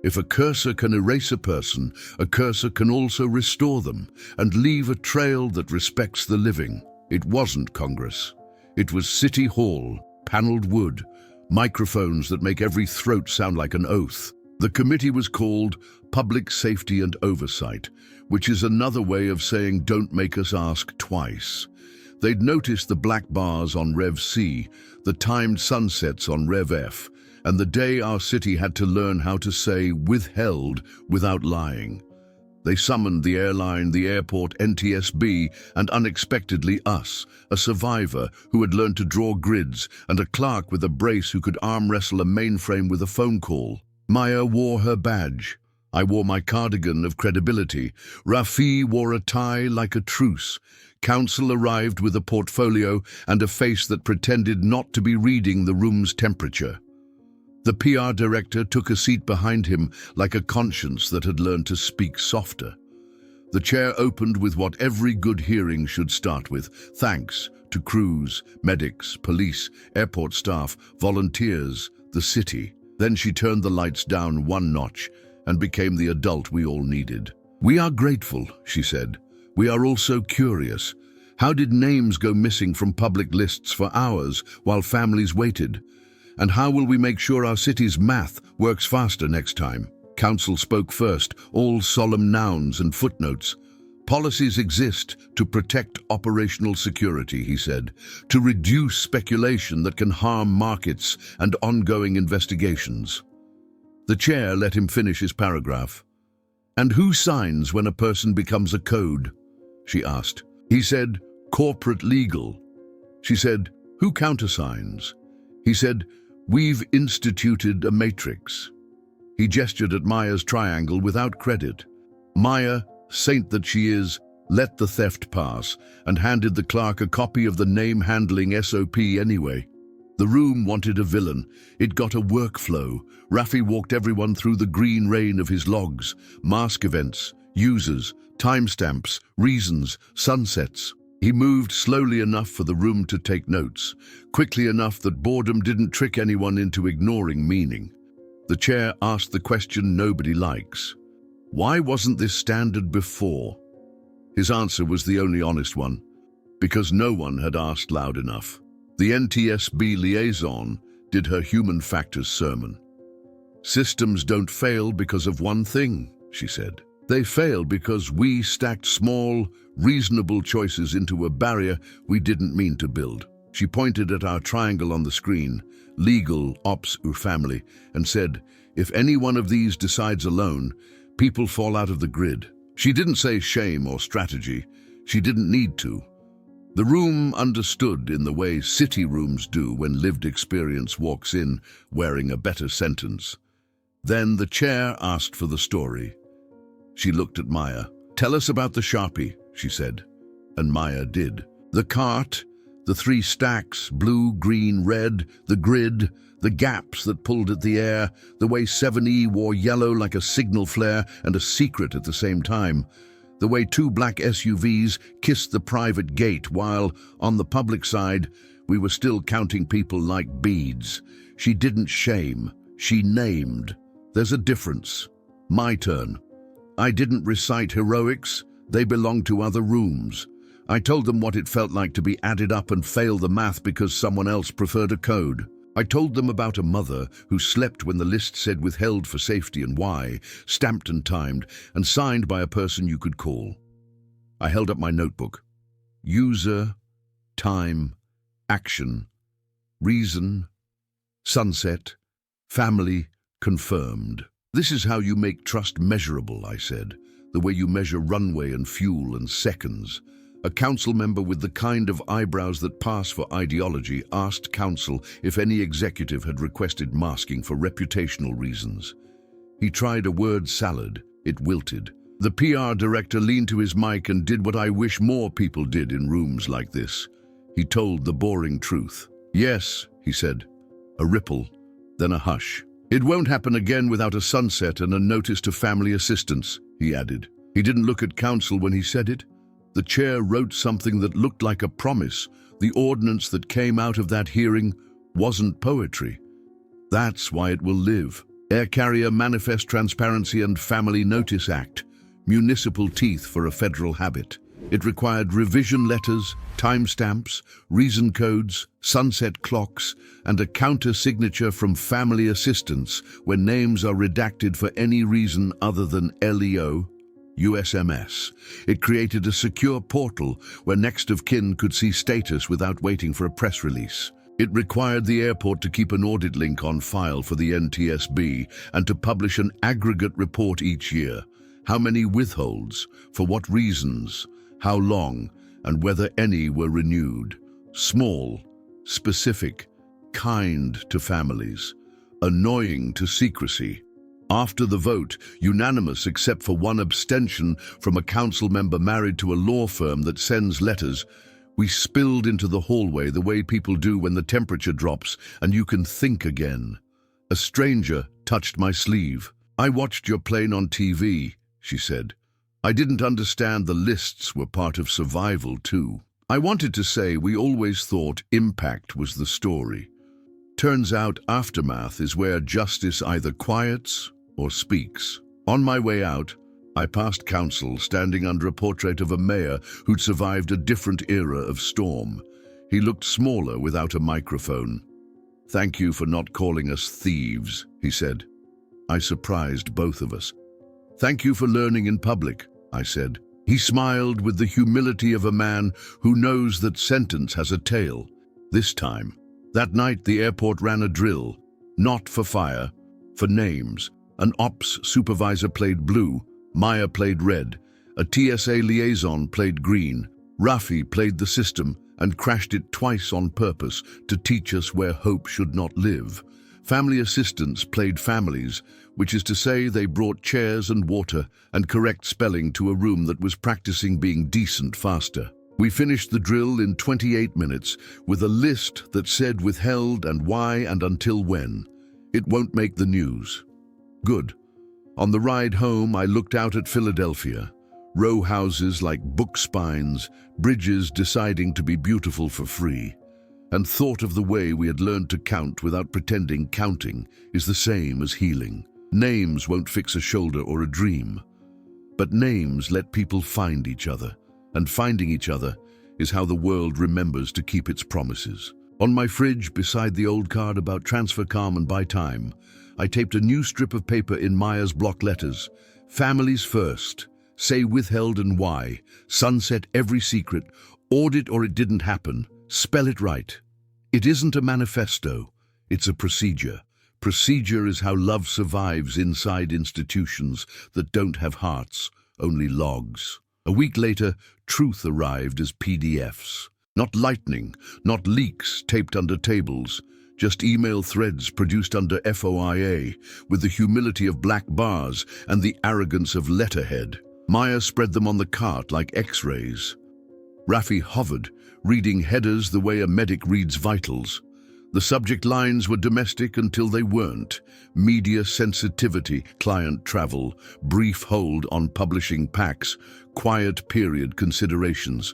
If a cursor can erase a person, a cursor can also restore them and leave a trail that respects the living. It wasn't Congress. It was City Hall, paneled wood, microphones that make every throat sound like an oath. The committee was called Public Safety and Oversight, which is another way of saying don't make us ask twice. They'd noticed the black bars on Rev C, the timed sunsets on Rev F, and the day our city had to learn how to say withheld without lying. They summoned the airline, the airport, NTSB, and unexpectedly us, a survivor who had learned to draw grids, and a clerk with a brace who could arm wrestle a mainframe with a phone call. Maya wore her badge. I wore my cardigan of credibility. Rafi wore a tie like a truce. Counsel arrived with a portfolio and a face that pretended not to be reading the room's temperature. The PR director took a seat behind him like a conscience that had learned to speak softer. The chair opened with what every good hearing should start with: thanks to crews, medics, police, airport staff, volunteers, the city. Then she turned the lights down one notch and became the adult we all needed. We are grateful, she said. We are also curious. How did names go missing from public lists for hours while families waited? And how will we make sure our city's math works faster next time? Council spoke first, all solemn nouns and footnotes. Policies exist to protect operational security, he said, to reduce speculation that can harm markets and ongoing investigations. The chair let him finish his paragraph. And who signs when a person becomes a code? She asked. He said, corporate legal. She said, who countersigns? He said, we've instituted a matrix. He gestured at Maya's triangle without credit. Maya, saint that she is, let the theft pass and handed the clerk a copy of the name-handling SOP anyway. The room wanted a villain. It got a workflow. Rafi walked everyone through the green rain of his logs, mask events, users, timestamps, reasons, sunsets. He moved slowly enough for the room to take notes, quickly enough that boredom didn't trick anyone into ignoring meaning. The chair asked the question nobody likes. Why wasn't this standard before? His answer was the only honest one. Because no one had asked loud enough. The NTSB liaison did her human factors sermon. Systems don't fail because of one thing, she said. They fail because we stacked small, reasonable choices into a barrier we didn't mean to build. She pointed at our triangle on the screen, legal, ops, or family, and said, if any one of these decides alone, people fall out of the grid. She didn't say shame or strategy. She didn't need to. The room understood in the way city rooms do when lived experience walks in wearing a better sentence. Then the chair asked for the story. She looked at Maya. "Tell us about the Sharpie," she said. And Maya did. The cart, the 3 stacks, blue, green, red, the grid, the gaps that pulled at the air, the way 7E wore yellow like a signal flare and a secret at the same time, the way 2 black SUVs kissed the private gate while, on the public side, we were still counting people like beads. She didn't shame, she named. There's a difference. My turn. I didn't recite heroics, they belonged to other rooms. I told them what it felt like to be added up and fail the math because someone else preferred a code. I told them about a mother who slept when the list said withheld for safety and why, stamped and timed, and signed by a person you could call. I held up my notebook. User, time, action, reason, sunset, family, confirmed. This is how you make trust measurable, I said, the way you measure runway and fuel and seconds. A council member with the kind of eyebrows that pass for ideology asked council if any executive had requested masking for reputational reasons. He tried a word salad. It wilted. The PR director leaned to his mic and did what I wish more people did in rooms like this. He told the boring truth. "Yes," he said. A ripple, then a hush. "It won't happen again without a sunset and a notice to family assistance," he added. He didn't look at council when he said it. The chair wrote something that looked like a promise. The ordinance that came out of that hearing wasn't poetry. That's why it will live. Air Carrier Manifest Transparency and Family Notice Act. Municipal teeth for a federal habit. It required revision letters, timestamps, reason codes, sunset clocks, and a counter-signature from family assistants when names are redacted for any reason other than LEO, USMS. It created a secure portal where next of kin could see status without waiting for a press release. It required the airport to keep an audit link on file for the NTSB and to publish an aggregate report each year. How many withholds, for what reasons, how long, and whether any were renewed. Small, specific, kind to families, annoying to secrecy. After the vote, unanimous except for one abstention from a council member married to a law firm that sends letters, we spilled into the hallway the way people do when the temperature drops and you can think again. A stranger touched my sleeve. "I watched your plane on TV," she said. "I didn't understand the lists were part of survival too. I wanted to say we always thought impact was the story. Turns out aftermath is where justice either quiets or speaks." On my way out, I passed council standing under a portrait of a mayor who'd survived a different era of storm. He looked smaller without a microphone. "Thank you for not calling us thieves," he said. I surprised both of us. "Thank you for learning in public," I said. He smiled with the humility of a man who knows that sentence has a tail. This time. That night the airport ran a drill, not for fire, for names. An ops supervisor played blue, Maya played red, a TSA liaison played green. Rafi played the system and crashed it twice on purpose to teach us where hope should not live. Family assistants played families, which is to say they brought chairs and water and correct spelling to a room that was practicing being decent faster. We finished the drill in 28 minutes with a list that said withheld and why and until when. It won't make the news. Good. On the ride home, I looked out at Philadelphia. Row houses like book spines, bridges deciding to be beautiful for free, and thought of the way we had learned to count without pretending counting is the same as healing. Names won't fix a shoulder or a dream, but names let people find each other, and finding each other is how the world remembers to keep its promises. On my fridge, beside the old card about transfer calm and buy time, I taped a new strip of paper in Maya's block letters. Families first. Say withheld and why. Sunset every secret. Audit or it didn't happen. Spell it right. It isn't a manifesto. It's a procedure. Procedure is how love survives inside institutions that don't have hearts, only logs. A week later, truth arrived as PDFs. Not lightning, not leaks taped under tables, just email threads produced under FOIA, with the humility of black bars and the arrogance of letterhead. Maya spread them on the cart like X-rays. Rafi hovered, reading headers the way a medic reads vitals. The subject lines were domestic until they weren't. Media sensitivity, client travel, brief hold on publishing packs, quiet period considerations.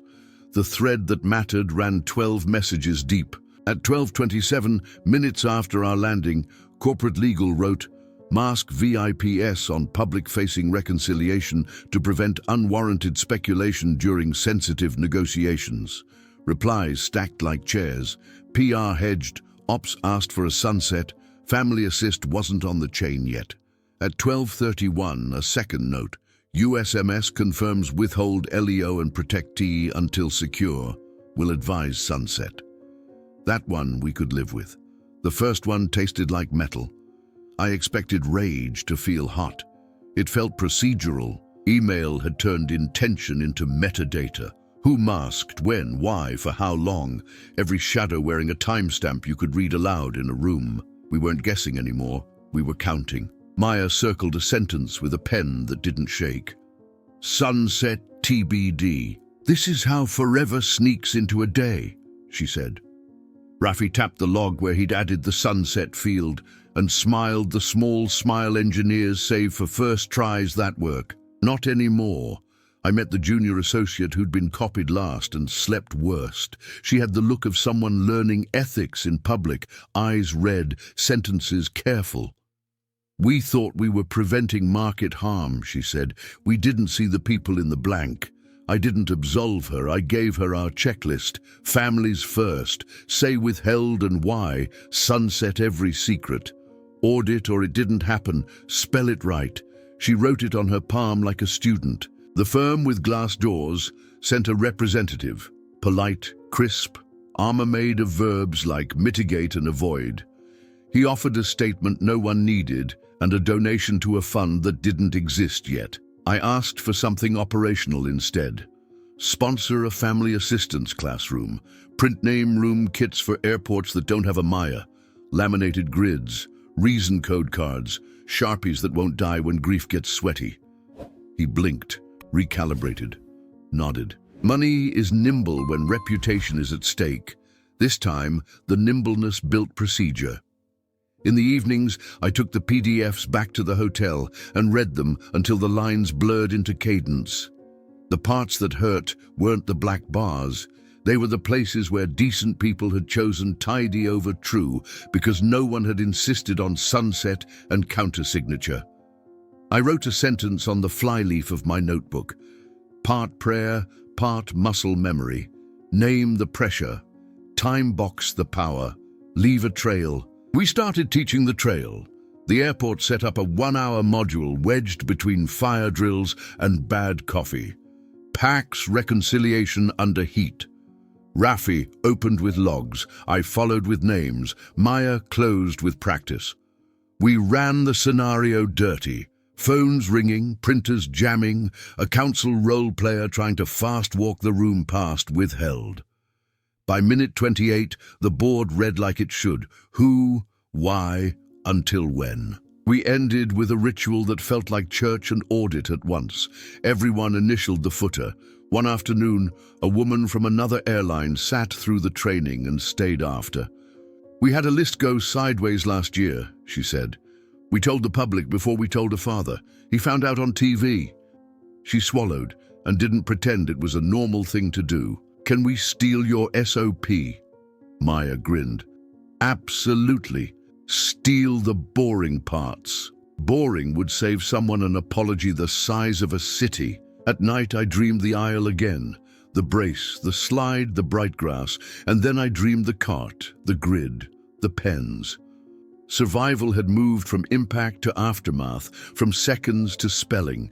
The thread that mattered ran 12 messages deep. At 12:27, minutes after our landing, corporate legal wrote, "Mask VIPs on public-facing reconciliation to prevent unwarranted speculation during sensitive negotiations." Replies stacked like chairs. PR hedged. Ops asked for a sunset. Family assist wasn't on the chain yet. At 12:31, a second note. USMS confirms withhold LEO and protectee until secure. Will advise sunset. That one we could live with. The first one tasted like metal. I expected rage to feel hot. It felt procedural. Email had turned intention into metadata. Who masked, when, why, for how long. Every shadow wearing a timestamp you could read aloud in a room. We weren't guessing anymore. We were counting. Maya circled a sentence with a pen that didn't shake. Sunset TBD. This is how forever sneaks into a day, she said. Rafi tapped the log where he'd added the sunset field and smiled the small smile engineers save for first tries that work. Not anymore. I met the junior associate who'd been copied last and slept worst. She had the look of someone learning ethics in public, eyes red, sentences careful. We thought we were preventing market harm, she said. We didn't see the people in the blank. I didn't absolve her. I gave her our checklist. Families first. Say withheld and why. Sunset every secret. Audit or it didn't happen. Spell it right. She wrote it on her palm like a student. The firm with glass doors sent a representative. Polite, crisp, armor made of verbs like mitigate and avoid. He offered a statement no one needed and a donation to a fund that didn't exist yet. I asked for something operational instead. Sponsor a family assistance classroom. Print name room kits for airports that don't have a Maya. Laminated grids. Reason code cards. Sharpies that won't die when grief gets sweaty. He blinked, recalibrated, nodded. Money is nimble when reputation is at stake. This time, the nimbleness built procedure. In the evenings, I took the PDFs back to the hotel and read them until the lines blurred into cadence. The parts that hurt weren't the black bars. They were the places where decent people had chosen tidy over true because no one had insisted on sunset and countersignature. I wrote a sentence on the flyleaf of my notebook. Part prayer, part muscle memory. Name the pressure. Time box the power. Leave a trail. We started teaching the trail. The airport set up a 1-hour module wedged between fire drills and bad coffee. Pax reconciliation under heat. Rafi opened with logs. I followed with names. Maya closed with practice. We ran the scenario dirty. Phones ringing, printers jamming, a council role player trying to fast walk the room past withheld. By minute 28, the board read like it should. Who, why, until when. We ended with a ritual that felt like church and audit at once. Everyone initialed the footer. One afternoon, a woman from another airline sat through the training and stayed after. We had a list go sideways last year, she said. We told the public before we told her father. He found out on TV. She swallowed and didn't pretend it was a normal thing to do. Can we steal your SOP? Maya grinned. Absolutely. Steal the boring parts. Boring would save someone an apology the size of a city. At night I dreamed the aisle again. The brace, the slide, the bright grass, and then I dreamed the cart, the grid, the pens. Survival had moved from impact to aftermath, from seconds to spelling.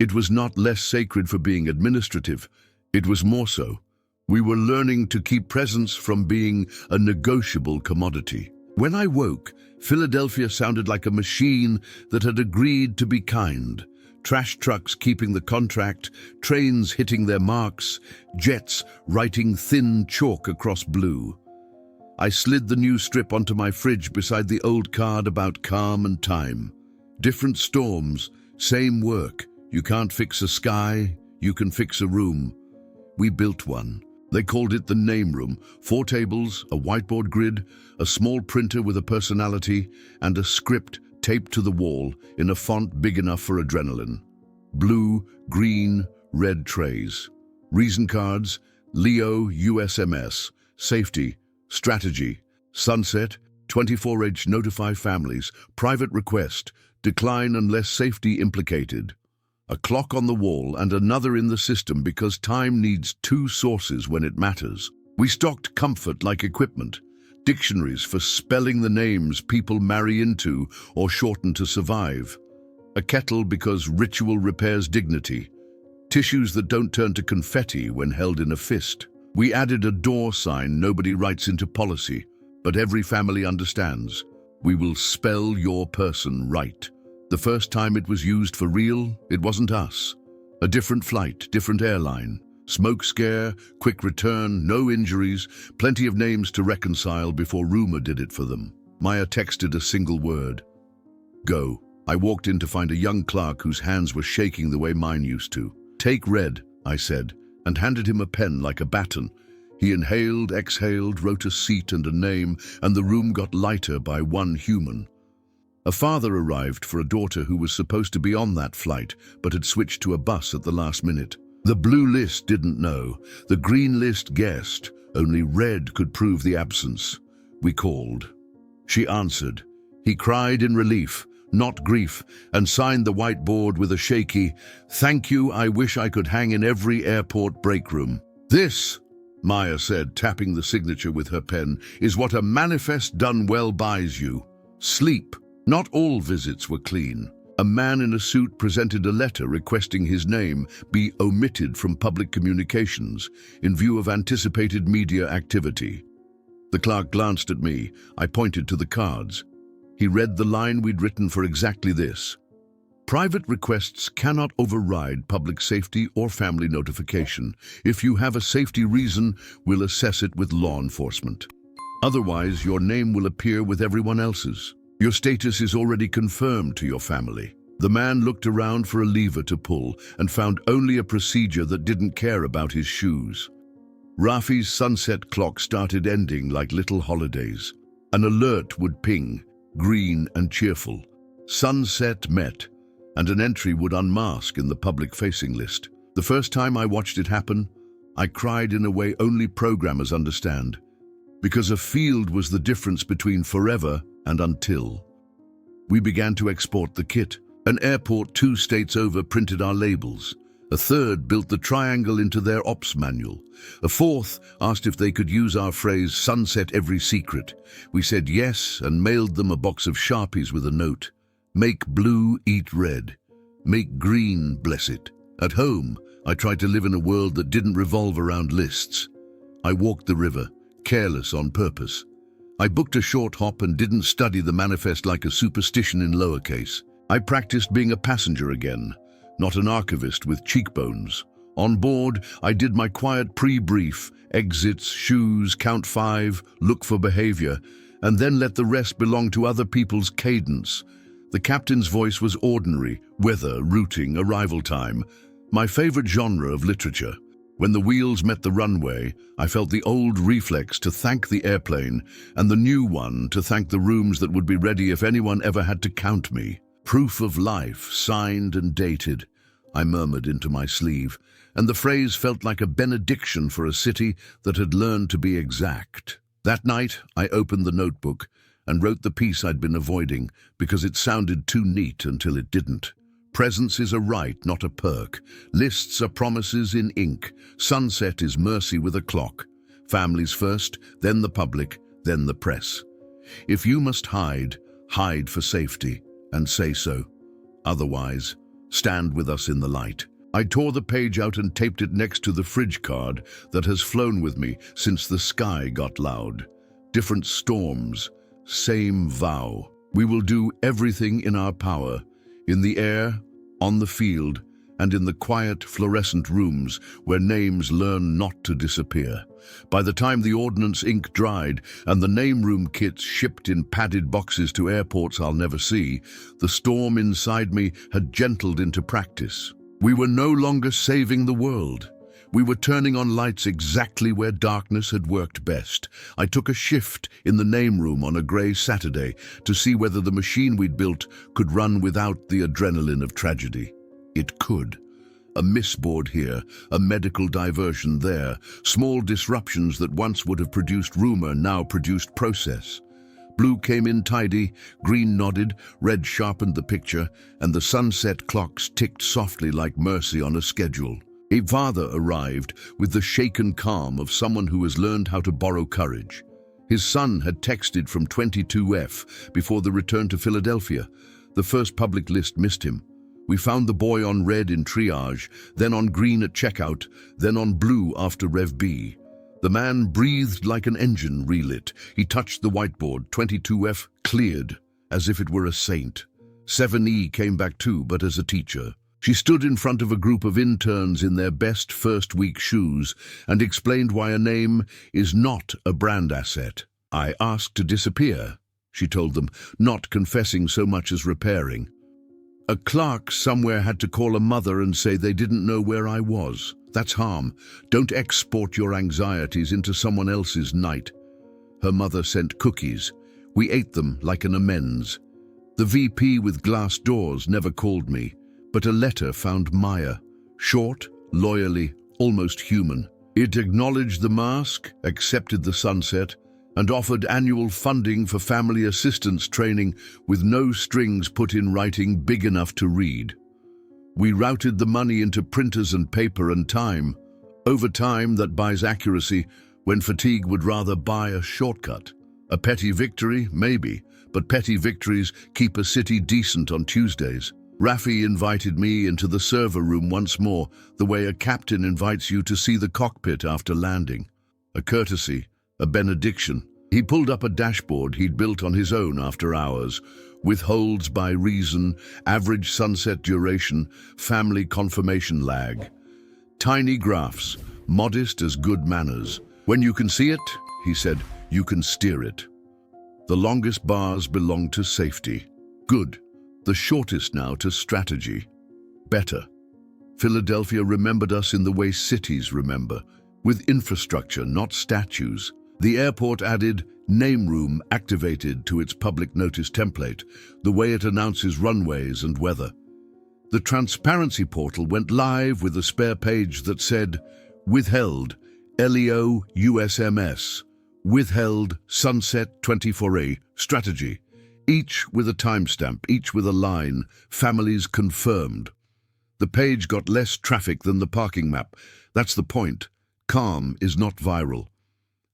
It was not less sacred for being administrative. It was more so. We were learning to keep presence from being a negotiable commodity. When I woke, Philadelphia sounded like a machine that had agreed to be kind. Trash trucks keeping the contract, trains hitting their marks, jets writing thin chalk across blue. I slid the new strip onto my fridge beside the old card about calm and time. Different storms, same work. You can't fix a sky, you can fix a room. We built one. They called it the name room. 4 tables, a whiteboard grid, a small printer with a personality, and a script taped to the wall in a font big enough for adrenaline. Blue, green, red trays. Reason cards, Leo USMS, safety, strategy, sunset, 24H notify families, private request, decline unless safety implicated. A clock on the wall and another in the system because time needs 2 sources when it matters. We stocked comfort like equipment, dictionaries for spelling the names people marry into or shorten to survive, a kettle because ritual repairs dignity, tissues that don't turn to confetti when held in a fist. We added a door sign nobody writes into policy, but every family understands. We will spell your person right. The first time it was used for real, it wasn't us. A different flight, different airline. Smoke scare, quick return, no injuries, plenty of names to reconcile before rumor did it for them. Maya texted a single word. Go. I walked in to find a young clerk whose hands were shaking the way mine used to. Take red, I said, and handed him a pen like a baton. He inhaled, exhaled, wrote a seat and a name, and the room got lighter by 1 human. A father arrived for a daughter who was supposed to be on that flight, but had switched to a bus at the last minute. The blue list didn't know. The green list guessed. Only red could prove the absence. We called. She answered. He cried in relief, not grief, and signed the whiteboard with a shaky, "Thank you, I wish I could hang in every airport break room." This, Maya said, tapping the signature with her pen, is what a manifest done well buys you. Sleep. Not all visits were clean. A man in a suit presented a letter requesting his name be omitted from public communications in view of anticipated media activity. The clerk glanced at me. I pointed to the cards. He read the line we'd written for exactly this. Private requests cannot override public safety or family notification. If you have a safety reason, we'll assess it with law enforcement. Otherwise, your name will appear with everyone else's. Your status is already confirmed to your family. The man looked around for a lever to pull and found only a procedure that didn't care about his shoes. Rafi's sunset clock started ending like little holidays. An alert would ping, green and cheerful. Sunset met, and an entry would unmask in the public-facing list. The first time I watched it happen, I cried in a way only programmers understand, because a field was the difference between forever and until. We began to export the kit. An airport 2 states over printed our labels. A third built the triangle into their ops manual. A fourth asked if they could use our phrase, "sunset every secret." We said yes and mailed them a box of Sharpies with a note. Make blue, eat red. Make green, bless it. At home, I tried to live in a world that didn't revolve around lists. I walked the river, careless on purpose. I booked a short hop and didn't study the manifest like a superstition in lowercase. I practiced being a passenger again, not an archivist with cheekbones. On board, I did my quiet pre-brief, exits, shoes, count 5, look for behavior, and then let the rest belong to other people's cadence. The captain's voice was ordinary, weather, routing, arrival time, my favorite genre of literature. When the wheels met the runway, I felt the old reflex to thank the airplane and the new one to thank the rooms that would be ready if anyone ever had to count me. Proof of life, signed and dated, I murmured into my sleeve, and the phrase felt like a benediction for a city that had learned to be exact. That night, I opened the notebook and wrote the piece I'd been avoiding because it sounded too neat until it didn't. Presence is a right, not a perk. Lists are promises in ink. Sunset is mercy with a clock. Families first, then the public, then the press. If you must hide, hide for safety, and say so. Otherwise, stand with us in the light. I tore the page out and taped it next to the fridge card that has flown with me since the sky got loud. Different storms, same vow. We will do everything in our power, in the air, on the field, and in the quiet, fluorescent rooms where names learn not to disappear. By the time the ordnance ink dried and the name room kits shipped in padded boxes to airports I'll never see, the storm inside me had gentled into practice. We were no longer saving the world. We were turning on lights exactly where darkness had worked best. I took a shift in the name room on a grey Saturday to see whether the machine we'd built could run without the adrenaline of tragedy. It could. A misboard here, a medical diversion there, small disruptions that once would have produced rumour now produced process. Blue came in tidy, green nodded, red sharpened the picture, and the sunset clocks ticked softly like mercy on a schedule. A father arrived with the shaken calm of someone who has learned how to borrow courage. His son had texted from 22F before the return to Philadelphia. The first public list missed him. We found the boy on red in triage, then on green at checkout, then on blue after Rev B. The man breathed like an engine relit. He touched the whiteboard. 22F cleared, as if it were a saint. 7E came back too, but as a teacher. She stood in front of a group of interns in their best first-week shoes and explained why a name is not a brand asset. I asked to disappear, she told them, not confessing so much as repairing. A clerk somewhere had to call a mother and say they didn't know where I was. That's harm. Don't export your anxieties into someone else's night. Her mother sent cookies. We ate them like an amends. The VP with glass doors never called me, but a letter found Maya. Short, loyally, almost human. It acknowledged the mask, accepted the sunset, and offered annual funding for family assistance training with no strings put in writing big enough to read. We routed the money into printers and paper and time. Over time that buys accuracy when fatigue would rather buy a shortcut. A petty victory, maybe, but petty victories keep a city decent on Tuesdays. Rafi invited me into the server room once more, the way a captain invites you to see the cockpit after landing. A courtesy, a benediction. He pulled up a dashboard he'd built on his own after hours. Withholds by reason, average sunset duration, family confirmation lag. Tiny graphs, modest as good manners. When you can see it, he said, you can steer it. The longest bars belong to safety. Good. The shortest now to strategy. Better. Philadelphia remembered us in the way cities remember, with infrastructure, not statues. The airport added name room activated to its public notice template, the way it announces runways and weather. The transparency portal went live with a spare page that said, withheld, LEO USMS, withheld Sunset 24A strategy. Each with a timestamp, each with a line, families confirmed. The page got less traffic than the parking map. That's the point. Calm is not viral.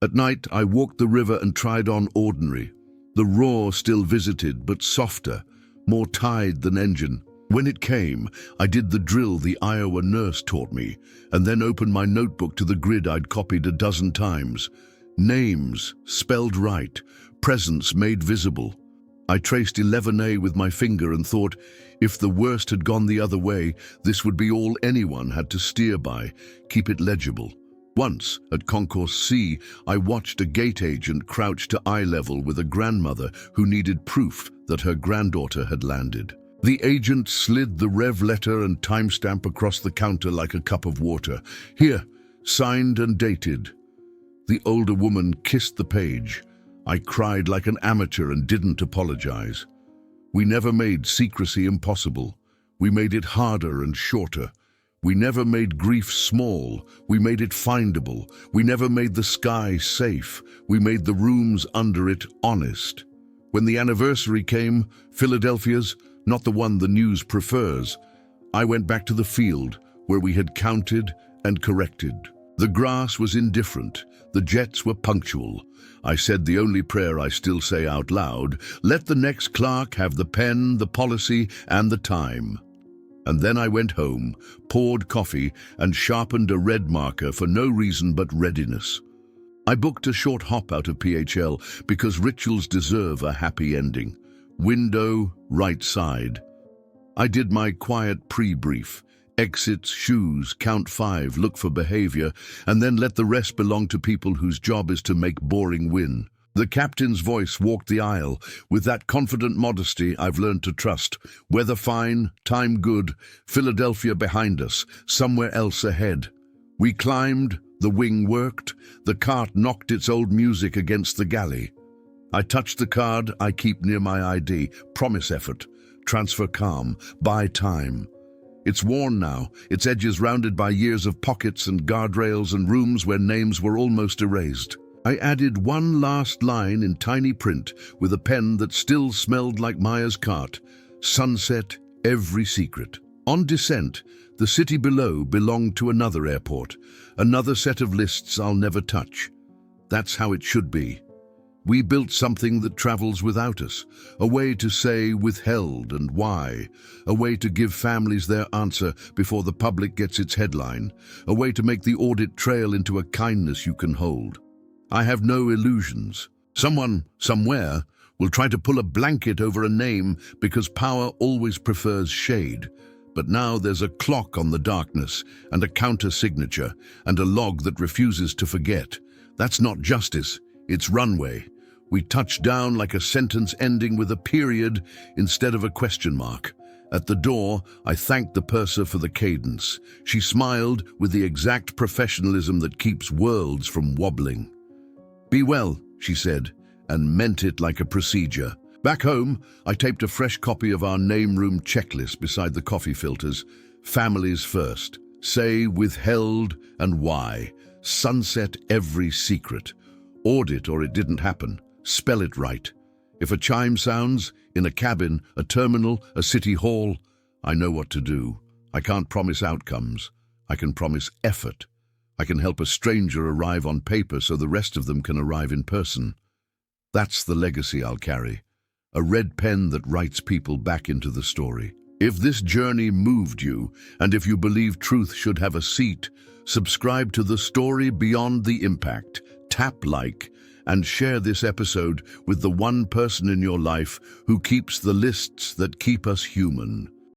At night, I walked the river and tried on ordinary. The roar still visited, but softer, more tide than engine. When it came, I did the drill the Iowa nurse taught me, and then opened my notebook to the grid I'd copied a dozen times. Names, spelled right, presence made visible. I traced 11A with my finger and thought, if the worst had gone the other way, this would be all anyone had to steer by, keep it legible. Once, at Concourse C, I watched a gate agent crouch to eye level with a grandmother who needed proof that her granddaughter had landed. The agent slid the rev letter and timestamp across the counter like a cup of water. Here, signed and dated. The older woman kissed the page. I cried like an amateur and didn't apologize. We never made secrecy impossible. We made it harder and shorter. We never made grief small, we made it findable. We never made the sky safe, we made the rooms under it honest. When the anniversary came, Philadelphia's, not the one the news prefers, I went back to the field where we had counted and corrected. The grass was indifferent, the jets were punctual. I said the only prayer I still say out loud, let the next clerk have the pen, the policy, and the time. And then I went home, poured coffee, and sharpened a red marker for no reason but readiness. I booked a short hop out of PHL because rituals deserve a happy ending. Window, right side. I did my quiet pre-brief, Exits, shoes, count 5, look for behavior, and then let the rest belong to people whose job is to make boring win. The captain's voice walked the aisle with that confident modesty I've learned to trust. Weather fine, time good, Philadelphia behind us, somewhere else ahead. We climbed, the wing worked, the cart knocked its old music against the galley. I touched the card I keep near my ID, promise effort, transfer calm, buy time. It's worn now, its edges rounded by years of pockets and guardrails and rooms where names were almost erased. I added one last line in tiny print with a pen that still smelled like Maya's cart. Sunset, every secret. On descent, the city below belonged to another airport, another set of lists I'll never touch. That's how it should be. We built something that travels without us, a way to say withheld and why, a way to give families their answer before the public gets its headline, a way to make the audit trail into a kindness you can hold. I have no illusions. Someone, somewhere, will try to pull a blanket over a name because power always prefers shade. But now there's a clock on the darkness and a counter-signature and a log that refuses to forget. That's not justice, it's runway. We touch down like a sentence ending with a period instead of a question mark. At the door, I thanked the purser for the cadence. She smiled with the exact professionalism that keeps worlds from wobbling. "Be well," she said, and meant it like a procedure. Back home, I taped a fresh copy of our name room checklist beside the coffee filters. Families first. Say withheld and why. Sunset every secret. Audit or it didn't happen. Spell it right. If a chime sounds, in a cabin, a terminal, a city hall, I know what to do. I can't promise outcomes. I can promise effort. I can help a stranger arrive on paper so the rest of them can arrive in person. That's the legacy I'll carry. A red pen that writes people back into the story. If this journey moved you, and if you believe truth should have a seat, subscribe to The Story Beyond the Impact. Tap like and share this episode with the one person in your life who keeps the lists that keep us human.